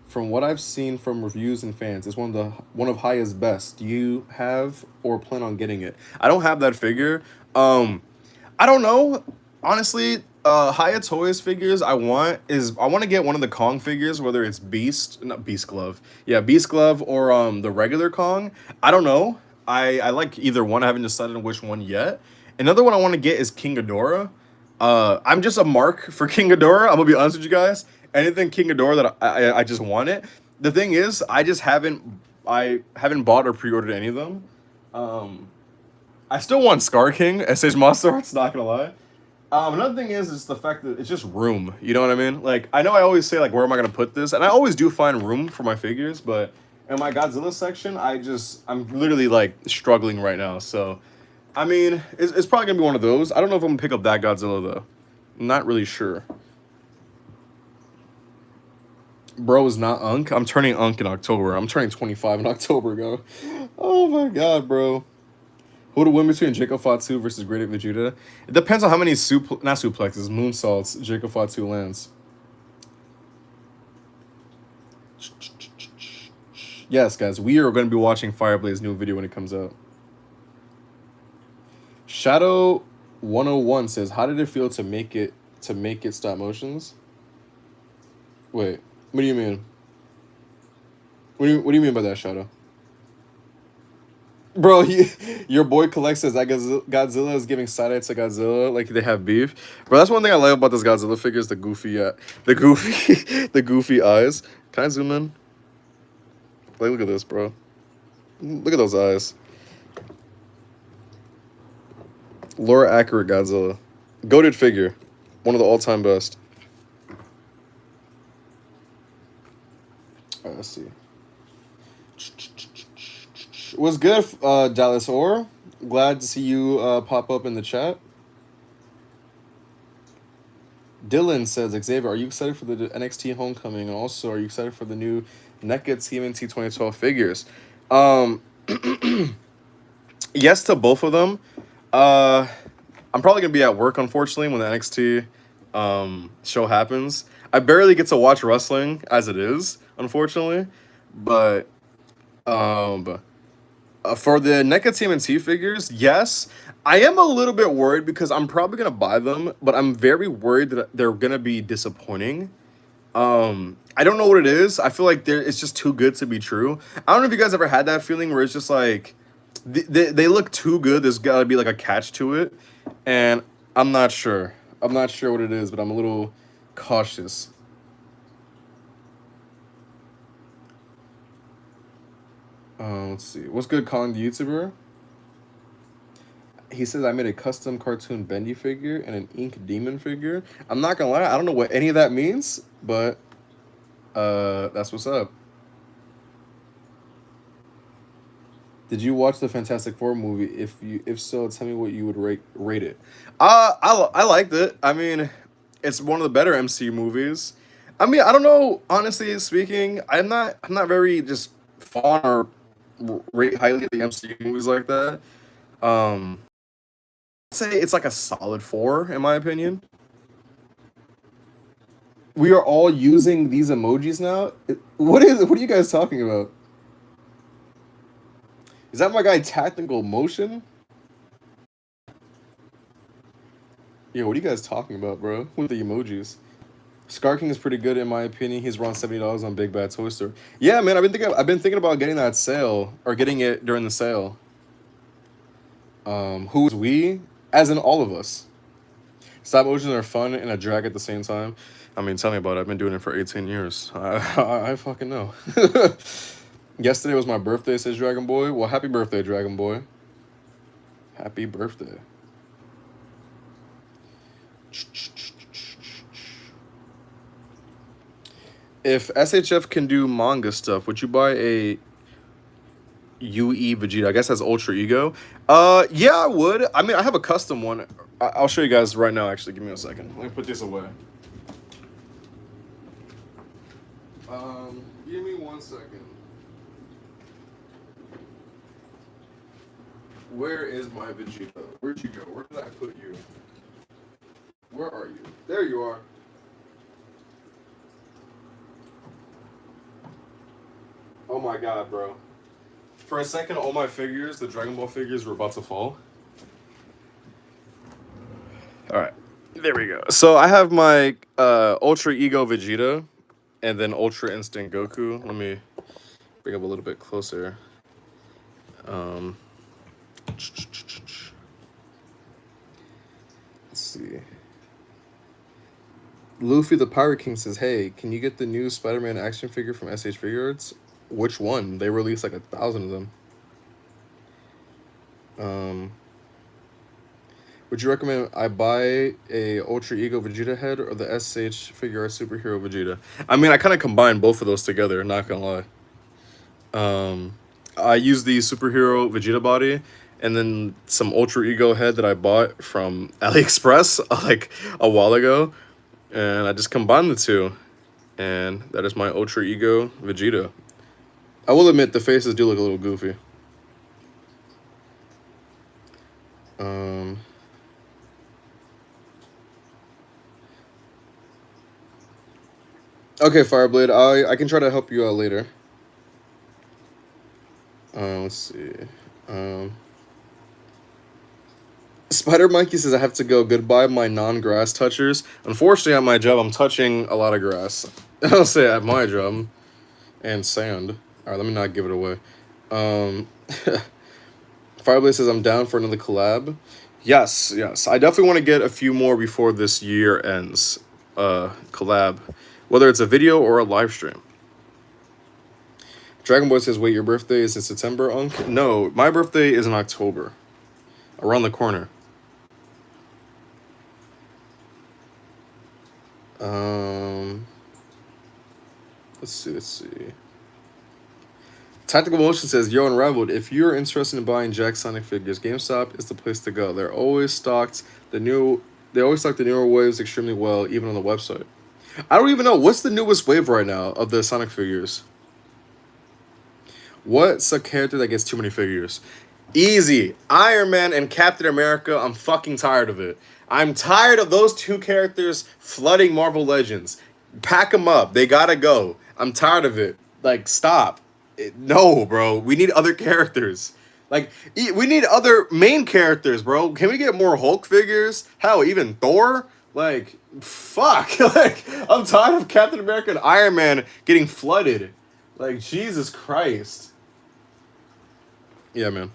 From what I've seen from reviews and fans, it's one of Haya's best. Do you have or plan on getting it? I don't have that figure. I don't know. Honestly, Haya Toys figures I want to get one of the Kong figures, whether it's not Beast Glove. Yeah, Beast Glove or the regular Kong. I don't know. I like either one. I haven't decided on which one yet. Another one I want to get is King Ghidorah. I'm just a mark for King Ghidorah. I'm gonna be honest with you guys. Anything King Ghidorah that I just want it. The thing is, I haven't bought or pre-ordered any of them. Um, I still want Scar King, SH Monster Arts, not gonna lie. Another thing is the fact that it's just room. You know what I mean? Like, I know I always say, like, where am I gonna put this? And I always do find room for my figures, but in my Godzilla section, I'm literally, like, struggling right now. So, I mean, it's probably gonna be one of those. I don't know if I'm gonna pick up that Godzilla, though. I'm not really sure. Bro is not Unk. I'm turning Unk in October. I'm turning 25 in October, go. Oh my god, bro. Who would win between Jacob Fatu versus Great Ape Vegeta? It depends on how many not suplexes, moonsaults Jacob Fatu lands. Yes, guys, we are going to be watching Fireblade's new video when it comes out. Shadow 101 says, "How did it feel to make it stop motions?" Wait, what do you mean? What do you mean by that, Shadow? Bro, your boy Collect says that Godzilla is giving side eye to Godzilla like they have beef. Bro, that's one thing I like about this Godzilla figure is the goofy, the goofy eyes. Can I zoom in? Like, look at this, bro. Look at those eyes. Lore accurate Godzilla, goated figure, one of the all-time best. All right, let's see. What's good, Dallas Orr? Glad to see you pop up in the chat. Dylan says, Xavier, are you excited for the NXT Homecoming? And also, are you excited for the new NECA TMNT 2012 figures? Yes to both of them. I'm probably going to be at work, unfortunately, when the NXT show happens. I barely get to watch wrestling as it is, unfortunately. But for the NECA TMNT figures, yes. I am a little bit worried because I'm probably going to buy them, but I'm very worried that they're going to be disappointing. I don't know what it is. I feel like it's just too good to be true. I don't know if you guys ever had that feeling where it's just like, they look too good. There's got to be like a catch to it. And I'm not sure. I'm not sure what it is, but I'm a little cautious. Let's see. What's good, Kong the YouTuber? He says, I made a custom cartoon Bendy figure and an Ink Demon figure. I'm not gonna lie, I don't know what any of that means, but that's what's up. Did you watch the Fantastic Four movie? If so, tell me what you would rate it. I liked it. I mean, it's one of the better MCU movies. I mean, I don't know. Honestly speaking, I'm not very just fond or rate highly the MCU movies like that. I'd say it's like a solid 4 in my opinion. We are all using these emojis now. What are you guys talking about? Is that my guy Tactical Motion? Yeah, what are you guys talking about, bro? With the emojis. Scar King is pretty good in my opinion. He's around $70 on Big Bad Toy Store. Yeah, man, I've been thinking about getting that sale or getting it during the sale. Who's we? As in all of us. Stop motions are fun and a drag at the same time. I mean, tell me about it. I've been doing it for 18 years. I fucking know. Yesterday was my birthday, says Dragon Boy. Well, happy birthday, Dragon Boy. Happy birthday. If SHF can do manga stuff, would you buy a UE Vegeta? I guess that's Ultra Ego. Yeah, I would. I mean, I have a custom one. I'll show you guys right now, actually. Give me a second. Let me put this away. Give me 1 second. Where is my Vegeta? Where'd you go? Where did I put you? Where are you? There you are. my god, bro. For a second, all my figures, the Dragon Ball figures, were about to fall. Alright. There we go. So I have my Ultra Ego Vegeta and then Ultra Instinct Goku. Let me bring up a little bit closer. Let's see. Luffy the Pirate King says, "Hey, can you get the new Spider-Man action figure from SH Figuarts?" Which one? They released like 1,000 of them. Would you recommend I buy a Ultra Ego Vegeta head or the SH Figuarts Superhero Vegeta? I mean, I kind of combined both of those together, not gonna lie. I use the Superhero Vegeta body and then some Ultra Ego head that I bought from AliExpress like a while ago. And I just combined the two. And that is my Ultra Ego Vegeta. I will admit the faces do look a little goofy. Okay, Fireblade, I can try to help you out later. Let's see. Spider Mikey says I have to go. Goodbye, my non-grass touchers. Unfortunately, at my job, I'm touching a lot of grass. I'll say at my job. And sand. Alright, let me not give it away. Fireblade says I'm down for another collab. Yes. I definitely want to get a few more before this year ends. Collab. Whether it's a video or a live stream. Dragon Boy says, wait, your birthday is in September, Unc? No, my birthday is in October. Around the corner. Let's see. Tactical Motion says, yo, Unraveled, if you're interested in buying Jack Sonic figures, GameStop is the place to go. They always stock the newer waves extremely well, even on the website. I don't even know. What's the newest wave right now of the Sonic figures? What's a character that gets too many figures? Easy. Iron Man and Captain America. I'm fucking tired of it. I'm tired of those two characters flooding Marvel Legends. Pack them up. They gotta go. I'm tired of it. Like, stop. No, bro. We need other characters. Like, we need other main characters, bro. Can we get more Hulk figures? Hell, even Thor? Like, fuck. Like, I'm tired of Captain America and Iron Man getting flooded. Like, Jesus Christ. Yeah, man.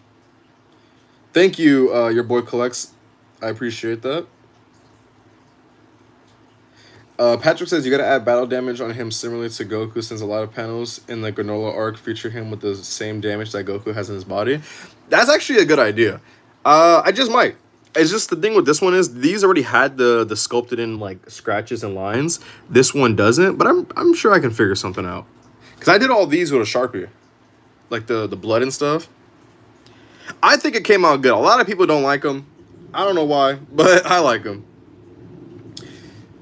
Thank you, your boy Collects. I appreciate that. Patrick says you gotta add battle damage on him similarly to Goku, since a lot of panels in the Granola arc feature him with the same damage that Goku has in his body. That's actually a good idea. I just might. It's just the thing with this one is these already had the sculpted in like scratches and lines. This one doesn't, but I'm sure I can figure something out. Cause I did all these with a Sharpie, like the blood and stuff. I think it came out good. A lot of people don't like them. I don't know why, but I like them.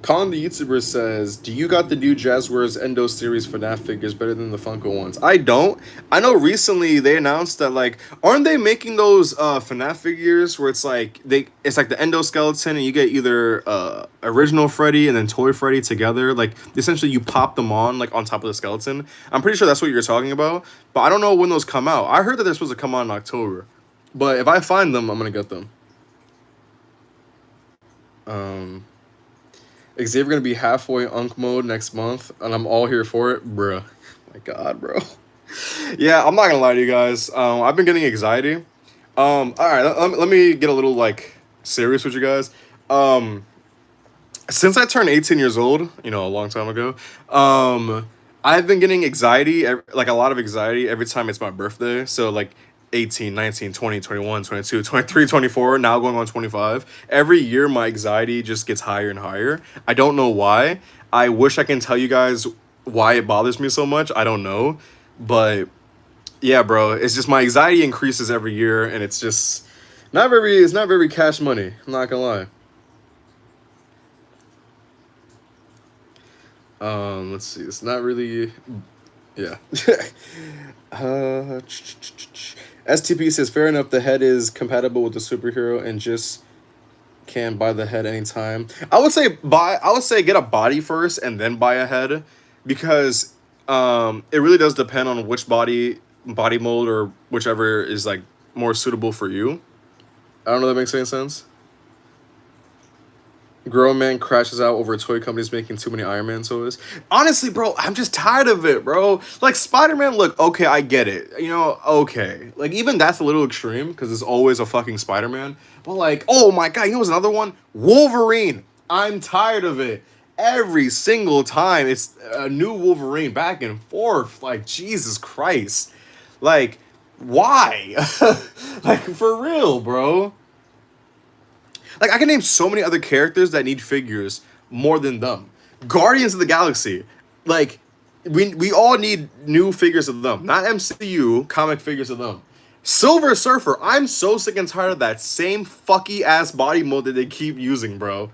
Colin the YouTuber says, do you got the new Jazzwares Endo series FNAF figures better than the Funko ones? I don't. I know recently they announced that, like, aren't they making those FNAF figures where it's like it's like the Endo skeleton and you get either original Freddy and then Toy Freddy together. Like, essentially you pop them on, like, on top of the skeleton. I'm pretty sure that's what you're talking about. But I don't know when those come out. I heard that they're supposed to come out in October. But if I find them, I'm going to get them. Xavier gonna be halfway Unk mode next month, and I'm all here for it, bruh. My God, bro. Yeah, I'm not gonna lie to you guys. I've been getting anxiety. All right, let me get a little like serious with you guys. Since I turned 18 years old, you know, a long time ago, I've been getting anxiety, like a lot of anxiety every time it's my birthday. So like 18, 19, 20, 21, 22, 23, 24, now going on 25. Every year, my anxiety just gets higher and higher. I don't know why. I wish I can tell you guys why it bothers me so much. I don't know. But yeah, bro, it's just my anxiety increases every year, and it's just it's not very cash money. I'm not gonna lie. Let's see. It's not really, yeah. STP says, fair enough, the head is compatible with the superhero and just can buy the head anytime. I would say get a body first and then buy a head, because It really does depend on which body mold or whichever is like more suitable for you. I don't know if that makes any sense. Grown man crashes out over toy companies making too many Iron Man toys. Honestly, bro, I'm just tired of it, bro. Like Spider-Man, look, okay, I get it. You know, okay. Like even that's a little extreme because there's always a fucking Spider-Man. But like, oh my god, you know what's another one? Wolverine. I'm tired of it. Every single time it's a new Wolverine back and forth. Like, Jesus Christ. Like, why? Like, for real, bro. Like I can name so many other characters that need figures more than them. Guardians of the Galaxy, like we all need new figures of them, not MCU comic figures of them. Silver Surfer, I'm so sick and tired of that same fucky ass body mold that they keep using, bro.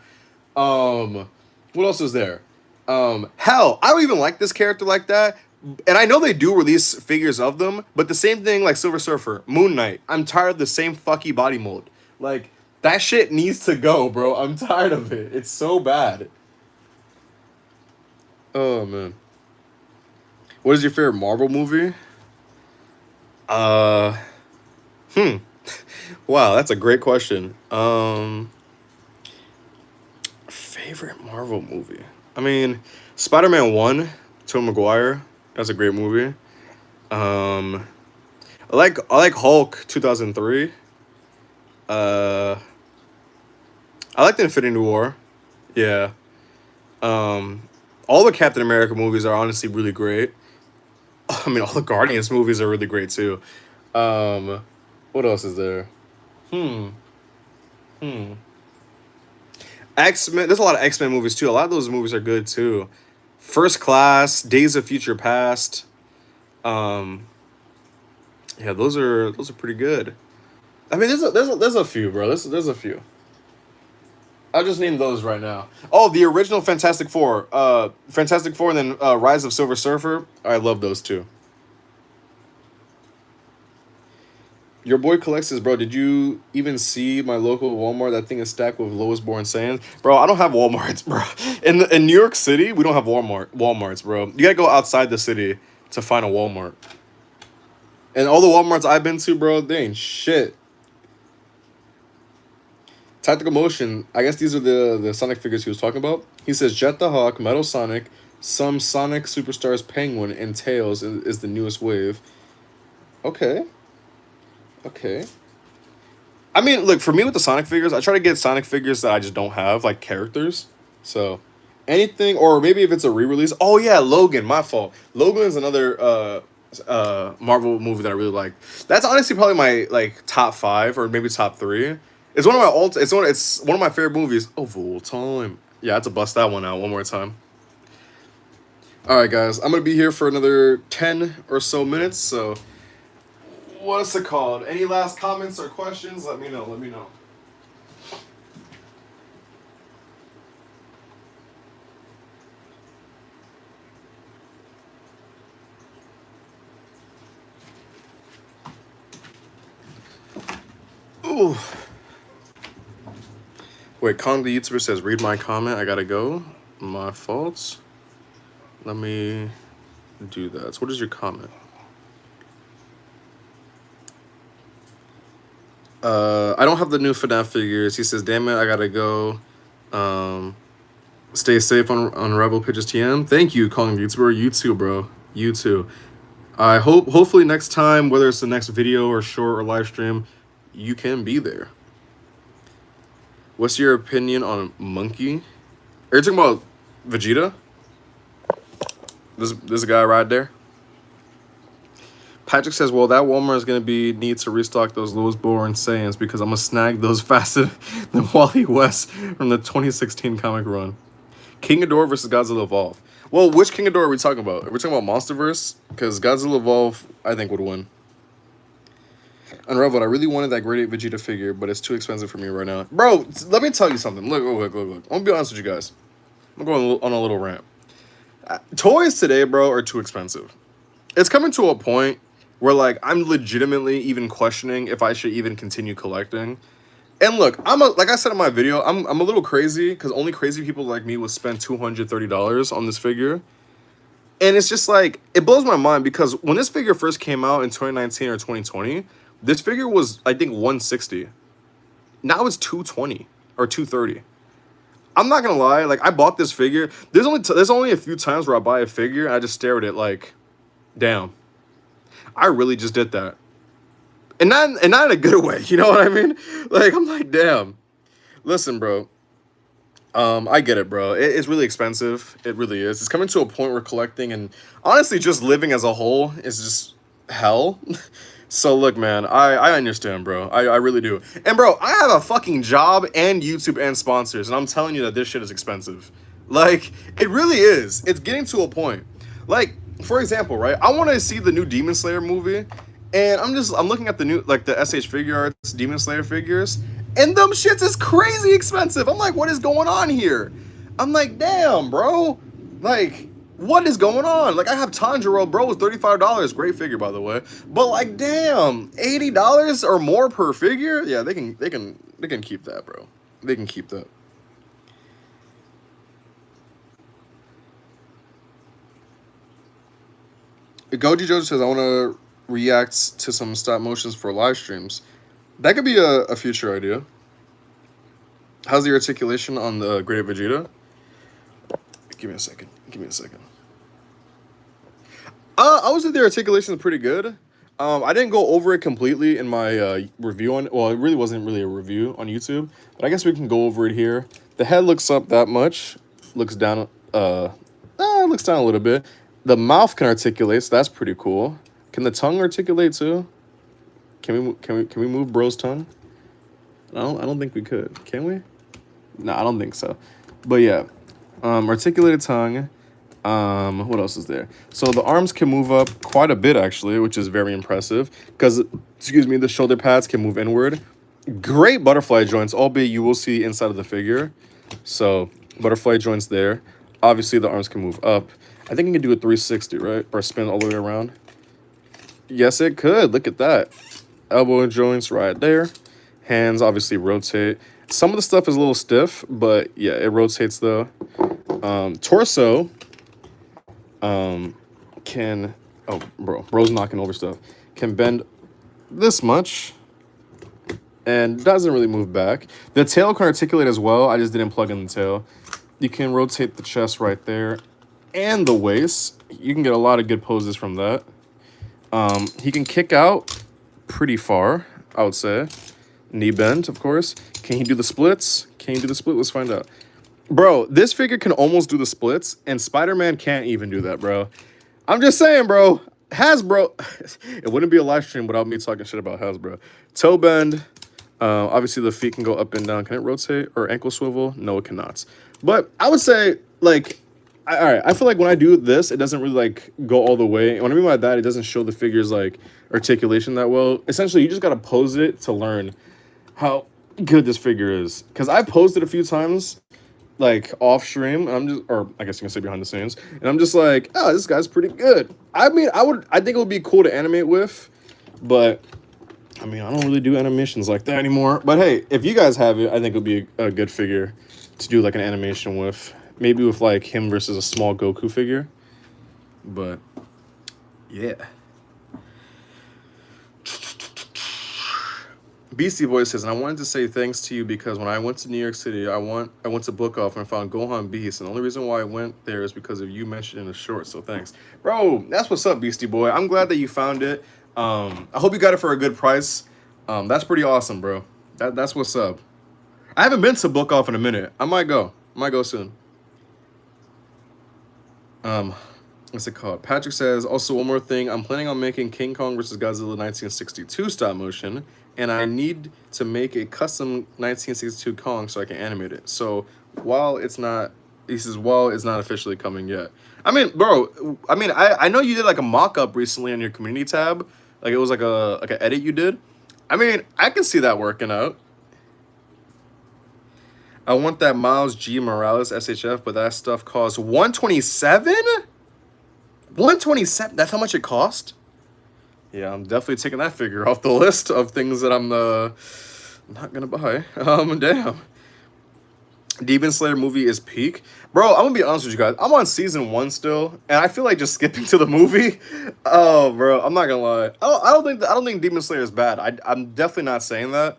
What else is there? Hell, I don't even like this character like that. And I know they do release figures of them, but the same thing like Silver Surfer, Moon Knight. I'm tired of the same fucky body mold. Like that shit needs to go, bro. I'm tired of it. It's so bad. Oh man. What is your favorite Marvel movie? Uh hmm. Wow, that's a great question. Favorite Marvel movie. I mean, Spider-Man 1, Tobey Maguire. That's a great movie. Um I like Hulk 2003. Uh I like the Infinity War. Yeah. Um, all the Captain America movies are honestly really great. I mean, all the Guardians movies are really great too. Um, what else is there? Hmm. Hmm. X Men. There's a lot of X Men movies too. A lot of those movies are good too. First Class, Days of Future Past. Um, yeah, those are pretty good. I mean, there's a few, bro. There's a few. I'll just name those right now. Oh, the original Fantastic Four. Fantastic Four and then Rise of Silver Surfer. I love those two. Your boy collects this, bro. Did you even see my local Walmart? That thing is stacked with lowest born Saiyans. Bro, I don't have Walmarts, bro. In New York City, we don't have Walmarts, bro. You gotta go outside the city to find a Walmart. And all the Walmarts I've been to, bro, they ain't shit. Tactical Motion. I guess these are the Sonic figures he was talking about. He says Jet the Hawk, Metal Sonic, some Sonic Superstars Penguin, and Tails is the newest wave. Okay. Okay. I mean, look, for me with the Sonic figures, I try to get Sonic figures that I just don't have, like characters. So anything, or maybe if it's a re-release. Oh yeah, Logan, my fault. Logan is another Marvel movie that I really like. That's honestly probably my like top five or maybe top three. It's one of my it's one of my favorite movies of all time. Yeah, I had to bust that one out one more time. All right, guys, I'm gonna be here for another 10 or so minutes. So, what's it called? Any last comments or questions? Let me know. Let me know. Ooh. Wait, Kong the YouTuber says, read my comment. I gotta go. My faults. Let me do that. So what is your comment? I don't have the new FNAF figures. He says, damn it, I gotta go. Stay safe on Rebel Pitches TM. Thank you, Kong the YouTuber. You too, bro. You too. I hopefully next time, whether it's the next video or short or live stream, you can be there. What's your opinion on Monkey? Are you talking about Vegeta? This guy right there. Patrick says, well, that Walmart is going to need to restock those lowest born Saiyans because I'm going to snag those faster than Wally West from the 2016 comic run. King Ghidorah versus Godzilla Evolve. Well, which King Ghidorah are we talking about? Are we talking about Monsterverse? Because Godzilla Evolve, I think, would win. Unraveled, I really wanted that Grade 8 Vegeta figure, but it's too expensive for me right now. Bro, let me tell you something. Look. I'm going to be honest with you guys. I'm going on a little rant. Toys today, bro, are too expensive. It's coming to a point where, like, I'm legitimately even questioning if I should even continue collecting. And look, like I said in my video, I'm a little crazy because only crazy people like me would spend $230 on this figure. And it's just like, it blows my mind because when this figure first came out in 2019 or 2020, this figure was, I think, 160. Now it's 220 or 230. I'm not gonna lie, like I bought this figure. There's only a few times where I buy a figure and I just stare at it like, damn, I really just did that. And not in a good way, you know what I mean? Like I'm like, damn. Listen, bro. I get it, bro. It's really expensive. It really is. It's coming to a point where collecting and honestly just living as a whole is just hell. So look, man, I understand, bro. I really do. And bro, I have a fucking job and YouTube and sponsors, and I'm telling you that this shit is expensive. Like, it really is. It's getting to a point. Like, for example, right? I want to see the new Demon Slayer movie, and I'm looking at the new like the SH Figuarts Demon Slayer figures, and them shits is crazy expensive. I'm like, what is going on here? I'm like, damn, bro. Like, what is going on? Like, I have Tanjiro, bro, it's $35. Great figure, by the way. But like, damn, $80 or more per figure? Yeah, they can keep that, bro. They can keep that. Goji Jojo says, I want to react to some stop motions for live streams. That could be a future idea. How's the articulation on the Great Vegeta? Give me a second. Give me a second. I would say the articulation is pretty good. I didn't go over it completely in my review on. Well, it really wasn't really a review on YouTube, but I guess we can go over it here. The head looks up that much, looks down. Looks down a little bit. The mouth can articulate, so that's pretty cool. Can the tongue articulate too? Can we move bro's tongue? I don't think we could. Can we? No, I don't think so. But yeah, articulated tongue. What else is there? So the arms can move up quite a bit actually, which is very impressive. Because, excuse me, the shoulder pads can move inward. Great butterfly joints, albeit you will see inside of the figure. So butterfly joints there. Obviously the arms can move up. I think you can do a 360, right? Or spin all the way around. Yes, it could. Look at that. Elbow joints right there. Hands obviously rotate. Some of the stuff is a little stiff, but yeah, it rotates though. Torso can, oh bro's knocking over stuff, can bend this much and doesn't really move back. The tail can articulate as well. I just didn't plug in the tail. You can rotate the chest right there and the waist. You can get a lot of good poses from that. He can kick out pretty far, I would say. Knee bend, of course. Can he do the splits? Can he do the split? Let's find out. Bro, this figure can almost do the splits, and Spider-Man can't even do that, bro. I'm just saying, bro. Hasbro. It wouldn't be a live stream without me talking shit about Hasbro. Toe bend. Obviously, the feet can go up and down. Can it rotate or ankle swivel? No, it cannot. But I would say, like, all right, I feel like when I do this, it doesn't really, like, go all the way. And what I mean by that, it doesn't show the figure's, like, articulation that well. Essentially, you just got to pose it to learn how good this figure is. Because I've posed it a few times, like, off stream, and I'm just, or I guess you can say behind the scenes, and I'm just like, oh, this guy's pretty good. I mean, I think it would be cool to animate with, but I mean, I don't really do animations like that anymore. But hey, if you guys have it, I think it would be a good figure to do like an animation with. Maybe with like him versus a small Goku figure. But yeah. Beastie Boy says, and I wanted to say thanks to you because when I went to New York City, I went to Book Off and found Gohan Beast. And the only reason why I went there is because of you mentioned in the short. So thanks. Bro, that's what's up, Beastie Boy. I'm glad that you found it. I hope you got it for a good price. That's pretty awesome, bro. That's what's up. I haven't been to Book Off in a minute. I might go. Soon. What's it called? Patrick says, also one more thing. I'm planning on making King Kong vs. Godzilla 1962 stop motion, and I need to make a custom 1962 Kong so I can animate it. So while it's not, he says, while it's not officially coming yet. I mean, bro, I know you did like a mock-up recently on your community tab. Like it was like an edit you did. I mean, I can see that working out. I want that Miles G Morales SHF, but that stuff costs $127? 127? That's how much it cost? Yeah, I'm definitely taking that figure off the list of things that I'm not gonna buy. Damn. Demon Slayer movie is peak. Bro, I'm gonna be honest with you guys. I'm on season 1 still, and I feel like just skipping to the movie. Oh, bro, I'm not gonna lie. I don't think Demon Slayer is bad. I'm definitely not saying that,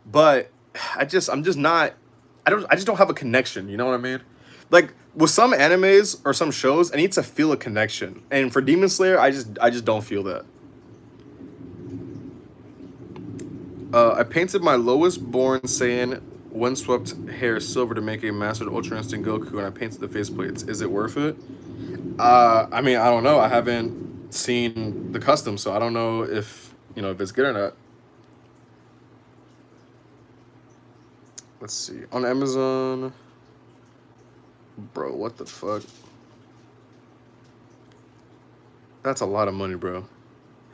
but I'm just not. I just don't have a connection. You know what I mean? Like with some animes or some shows, I need to feel a connection, and for Demon Slayer, I just don't feel that. I painted my lowest born Saiyan windswept hair silver to make a mastered Ultra Instinct Goku, and I painted the faceplates. Is it worth it? I mean, I don't know. I haven't seen the custom, so I don't know if if it's good or not. Let's see on Amazon, bro. What the fuck? That's a lot of money, bro.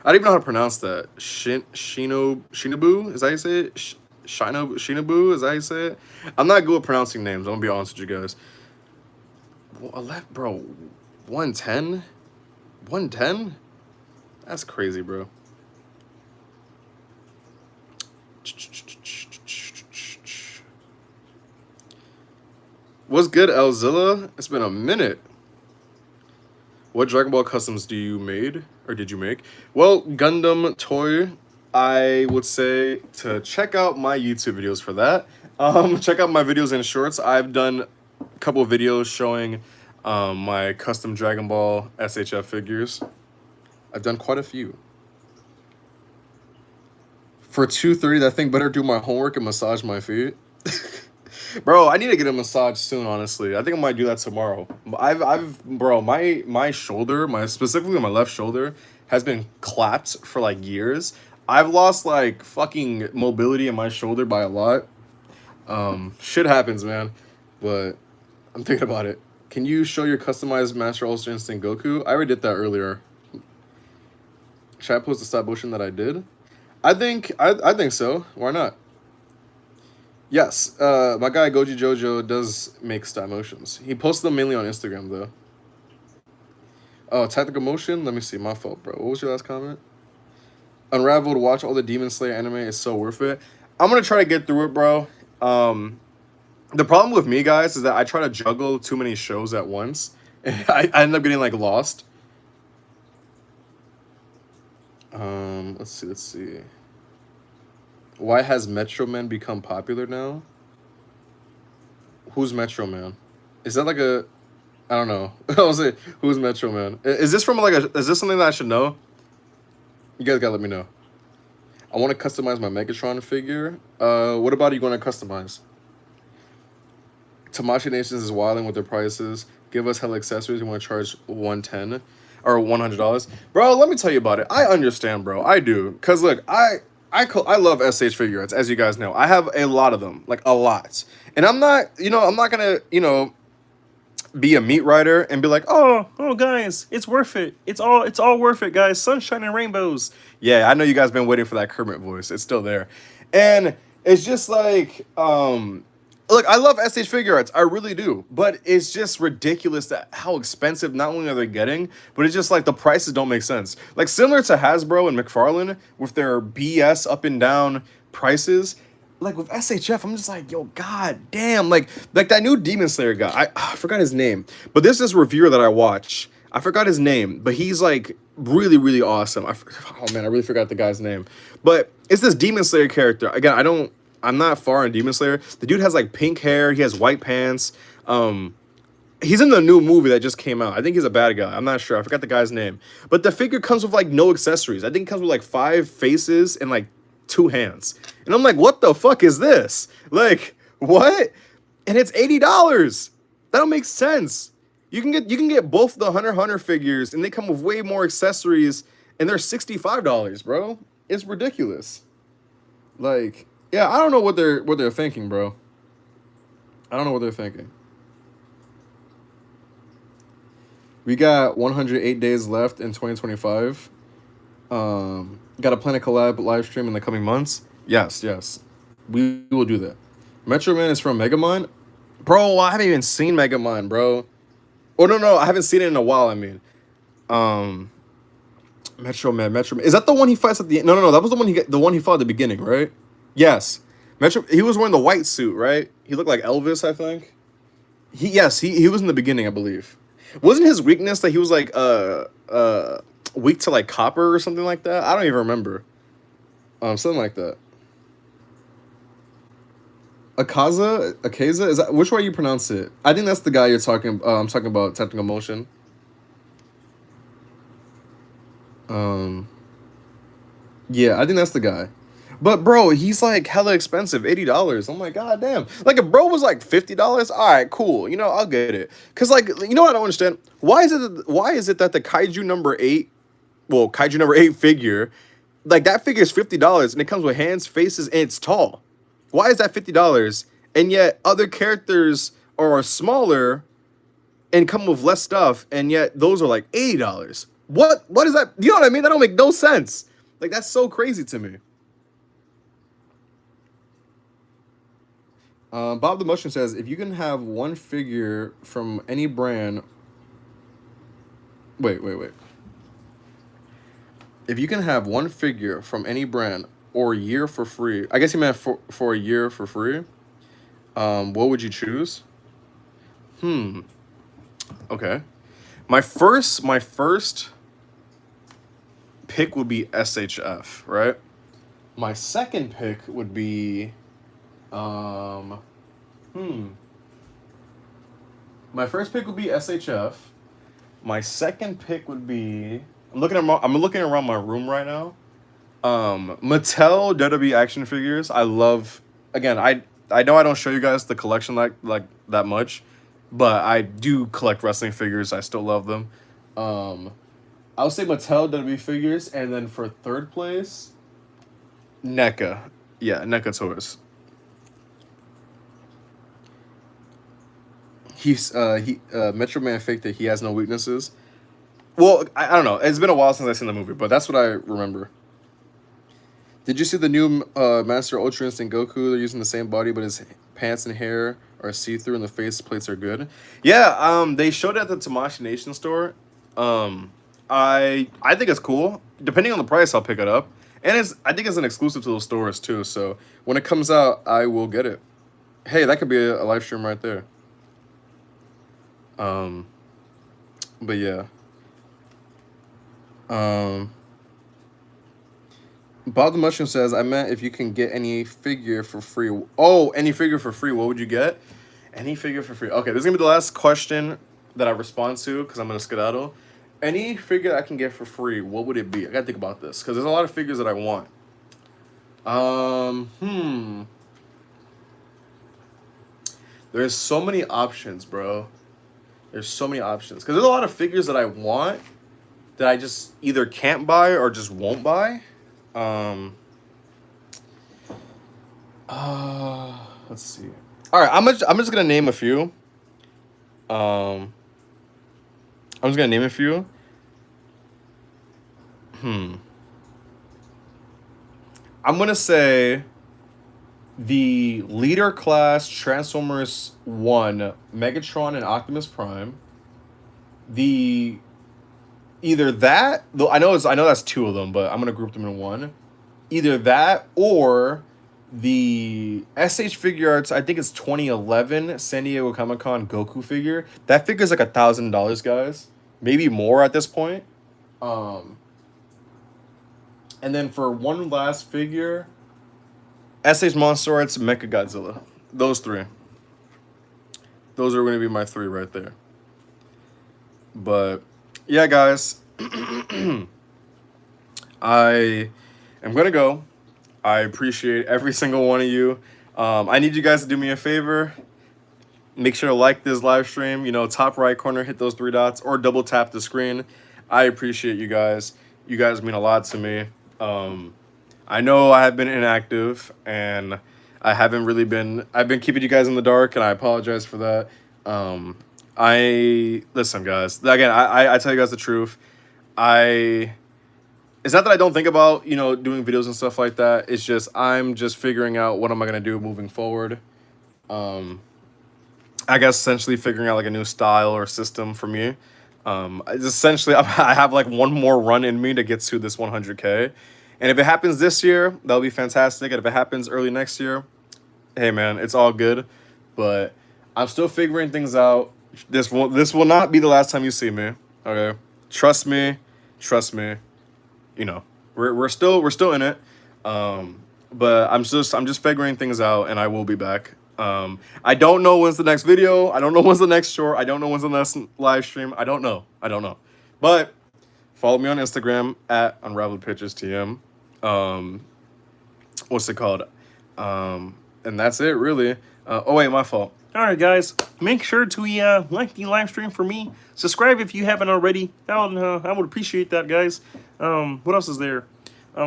I don't even know how to pronounce that. Shinobu? Is that how you say it? Shinobu? Is that how you say it? I'm not good at pronouncing names. I'm gonna be honest with you guys. Bro, 110? 110? That's crazy, bro. What's good, Elzilla? It's been a minute. What Dragon Ball customs do you made or did you make? Well, Gundam toy, I would say to check out my YouTube videos for that. Check out my videos and shorts. I've done a couple of videos showing my custom Dragon Ball SHF figures. I've done quite a few. For 230, I think better do my homework and massage my feet. Bro, I need to get a massage soon, honestly. I think I might do that tomorrow. Bro, my shoulder, specifically my left shoulder, has been clapped for like years. I've lost like fucking mobility in my shoulder by a lot. Shit happens, man. But I'm thinking about it. Can you show your customized Master Ultra Instinct Goku? I already did that earlier. Should I post the stop motion that I did? I think so. Why not? Yes, my guy Goji Jojo does make stop motions. He posts them mainly on Instagram, though. Oh, tactical motion? Let me see. My fault, bro. What was your last comment? Unraveled, watch all the Demon Slayer anime. Is so worth it. I'm going to try to get through it, bro. The problem with me, guys, is that I try to juggle too many shows at once. And I end up getting, like, lost. Let's see. Why has Metro Man become popular now? Who's Metro Man? Is that like a... I don't know. I was say, who's Metro Man? Is this from like a... Is this something that I should know? You guys gotta let me know. I want to customize my Megatron figure. What about you going to customize? Tamashi Nations is wilding with their prices. Give us hella accessories. You want to charge $110 or $100? Bro, let me tell you about it. I understand, bro. I do. Because, look, I love SH Figuarts, as you guys know. I have a lot of them, like a lot. And I'm not gonna, be a meat rider and be like, oh, guys, it's worth it. It's all worth it, guys. Sunshine and rainbows. Yeah, I know you guys been waiting for that Kermit voice. It's still there, and it's just like, look, I love SH Figuarts, I really do, but it's just ridiculous that how expensive not only are they getting, but it's just like the prices don't make sense. Like similar to Hasbro and McFarlane with their BS up and down prices. Like with SHF, I'm just like, yo, god damn, like that new Demon Slayer guy. I forgot his name, but there's this reviewer that I watch. I forgot his name, but he's like really, really awesome. Oh man, I really forgot the guy's name. But it's this Demon Slayer character. Again, I'm not far on Demon Slayer. The dude has like pink hair. He has white pants. He's in the new movie that just came out. I think he's a bad guy. I'm not sure. I forgot the guy's name. But the figure comes with like no accessories. I think it comes with like 5 faces and like 2 hands. And I'm like, what the fuck is this? Like, what? And it's $80. That don't make sense. You can get both the Hunter x Hunter figures and they come with way more accessories and they're $65, bro. It's ridiculous. Like, yeah, I don't know what they're thinking, bro. I don't know what they're thinking. We got 108 days left in 2025. Got a Planet Collab live stream in the coming months. Yes. We will do that. Metro Man is from Megamind. Bro, I haven't even seen Megamind, bro. Oh, no, I haven't seen it in a while, I mean. Metro Man. Is that the one he fights at the end? No, that was the one he fought at the beginning, right? Yes. Metro. He was wearing the white suit, right? He looked like Elvis, I think. He was in the beginning, I believe. Wasn't his weakness that he was like weak to like copper or something like that? I don't even remember. Something like that. Akaza, is that which way you pronounce it? I think that's the guy you're talking. I'm talking about technical motion. Um, yeah, I think that's the guy. But bro, he's like hella expensive, $80. I'm like, god damn. Like if bro was like $50, all right, cool. You know, I'll get it. Cause like you know what I don't understand? Why is it that the kaiju number eight, well, kaiju number eight figure, like that figure is $50 and it comes with hands, faces, and it's tall. Why is that $50? And yet other characters are smaller and come with less stuff, and yet those are like $80. What is that? You know what I mean? That don't make no sense. Like that's so crazy to me. Bob the Mushroom says, if you can have one figure from any brand, wait. If you can have one figure from any brand or a year for free, I guess he meant for a year for free. What would you choose? Hmm. Okay. My first pick would be SHF, right? My second pick would be um hmm. My first pick would be SHF. My second pick would be I'm looking around my room right now. Mattel WWE action figures. I love again, I know I don't show you guys the collection like that much, but I do collect wrestling figures. I still love them. Um I'll say Mattel WWE figures, and then for third place, NECA. Yeah, NECA toys. He Metro Man faked that he has no weaknesses. Well, I don't know. It's been a while since I've seen the movie, but that's what I remember. Did you see the new Master Ultra Instinct Goku? They're using the same body, but his pants and hair are see through, and the face plates are good. Yeah, they showed it at the Tamashii Nation store. I think it's cool. Depending on the price, I'll pick it up, and I think it's an exclusive to those stores too. So when it comes out, I will get it. Hey, that could be a live stream right there. Um, but yeah. Um, Bob the Mushroom says, I meant if you can get any figure for free. Oh, any figure for free, what would you get? Any figure for free. Okay, this is going to be the last question that I respond to because I'm going to skedaddle. Any figure I can get for free, what would it be? I got to think about this because there's a lot of figures that I want. Hmm. There's so many options, bro. There's so many options because there's a lot of figures that I want that I just either can't buy or just won't buy. Um, let's see. All right, I'm just gonna name a few. Um, I'm just gonna name a few. Hmm. I'm gonna say the leader class Transformers One, Megatron and Optimus Prime. The Either that, though I know that's two of them, but I'm gonna group them in one. Either that or the SH Figuarts. I think it's 2011 San Diego Comic Con Goku figure. That figure's like $1,000, guys, maybe more at this point. Um, and then for one last figure, SH Monster Arts Mecha Godzilla. Those three. Those are gonna be my three right there. But yeah, guys, I am gonna go. I appreciate every single one of you. I need you guys to do me a favor. Make sure to like this live stream. You know, top right corner, hit those three dots, or double tap the screen. I appreciate you guys. You guys mean a lot to me. I know I have been inactive, and I haven't really been. I've been keeping you guys in the dark, and I apologize for that. I listen, guys. Again, I tell you guys the truth. I It's not that I don't think about doing videos and stuff like that. It's just I'm just figuring out what am I gonna do moving forward. Um, I guess essentially figuring out like a new style or system for me. It's essentially I have like one more run in me to get to this 100K, and if it happens this year, that'll be fantastic. And if it happens early next year, hey man, it's all good, but I'm still figuring things out. This will not be the last time you see me. Okay, trust me, trust me. You know, we're still in it. But I'm just figuring things out, and I will be back. I don't know when's the next video. I don't know when's the next short. I don't know when's the next live stream. I don't know. But follow me on Instagram at Unraveled Pictures TM. Um, what's it called? And that's it, really. Oh wait, my fault. All right, guys, make sure to like the live stream for me. Subscribe if you haven't already. I would appreciate that, guys. What else is there?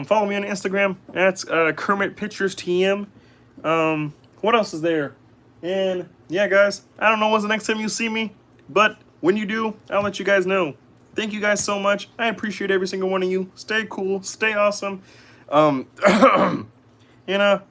Follow me on Instagram at Kermit Pictures TM. What else is there? And yeah, guys, I don't know when's the next time you see me, but when you do, I'll let you guys know. Thank you guys so much. I appreciate every single one of you. Stay cool, stay awesome. And I'll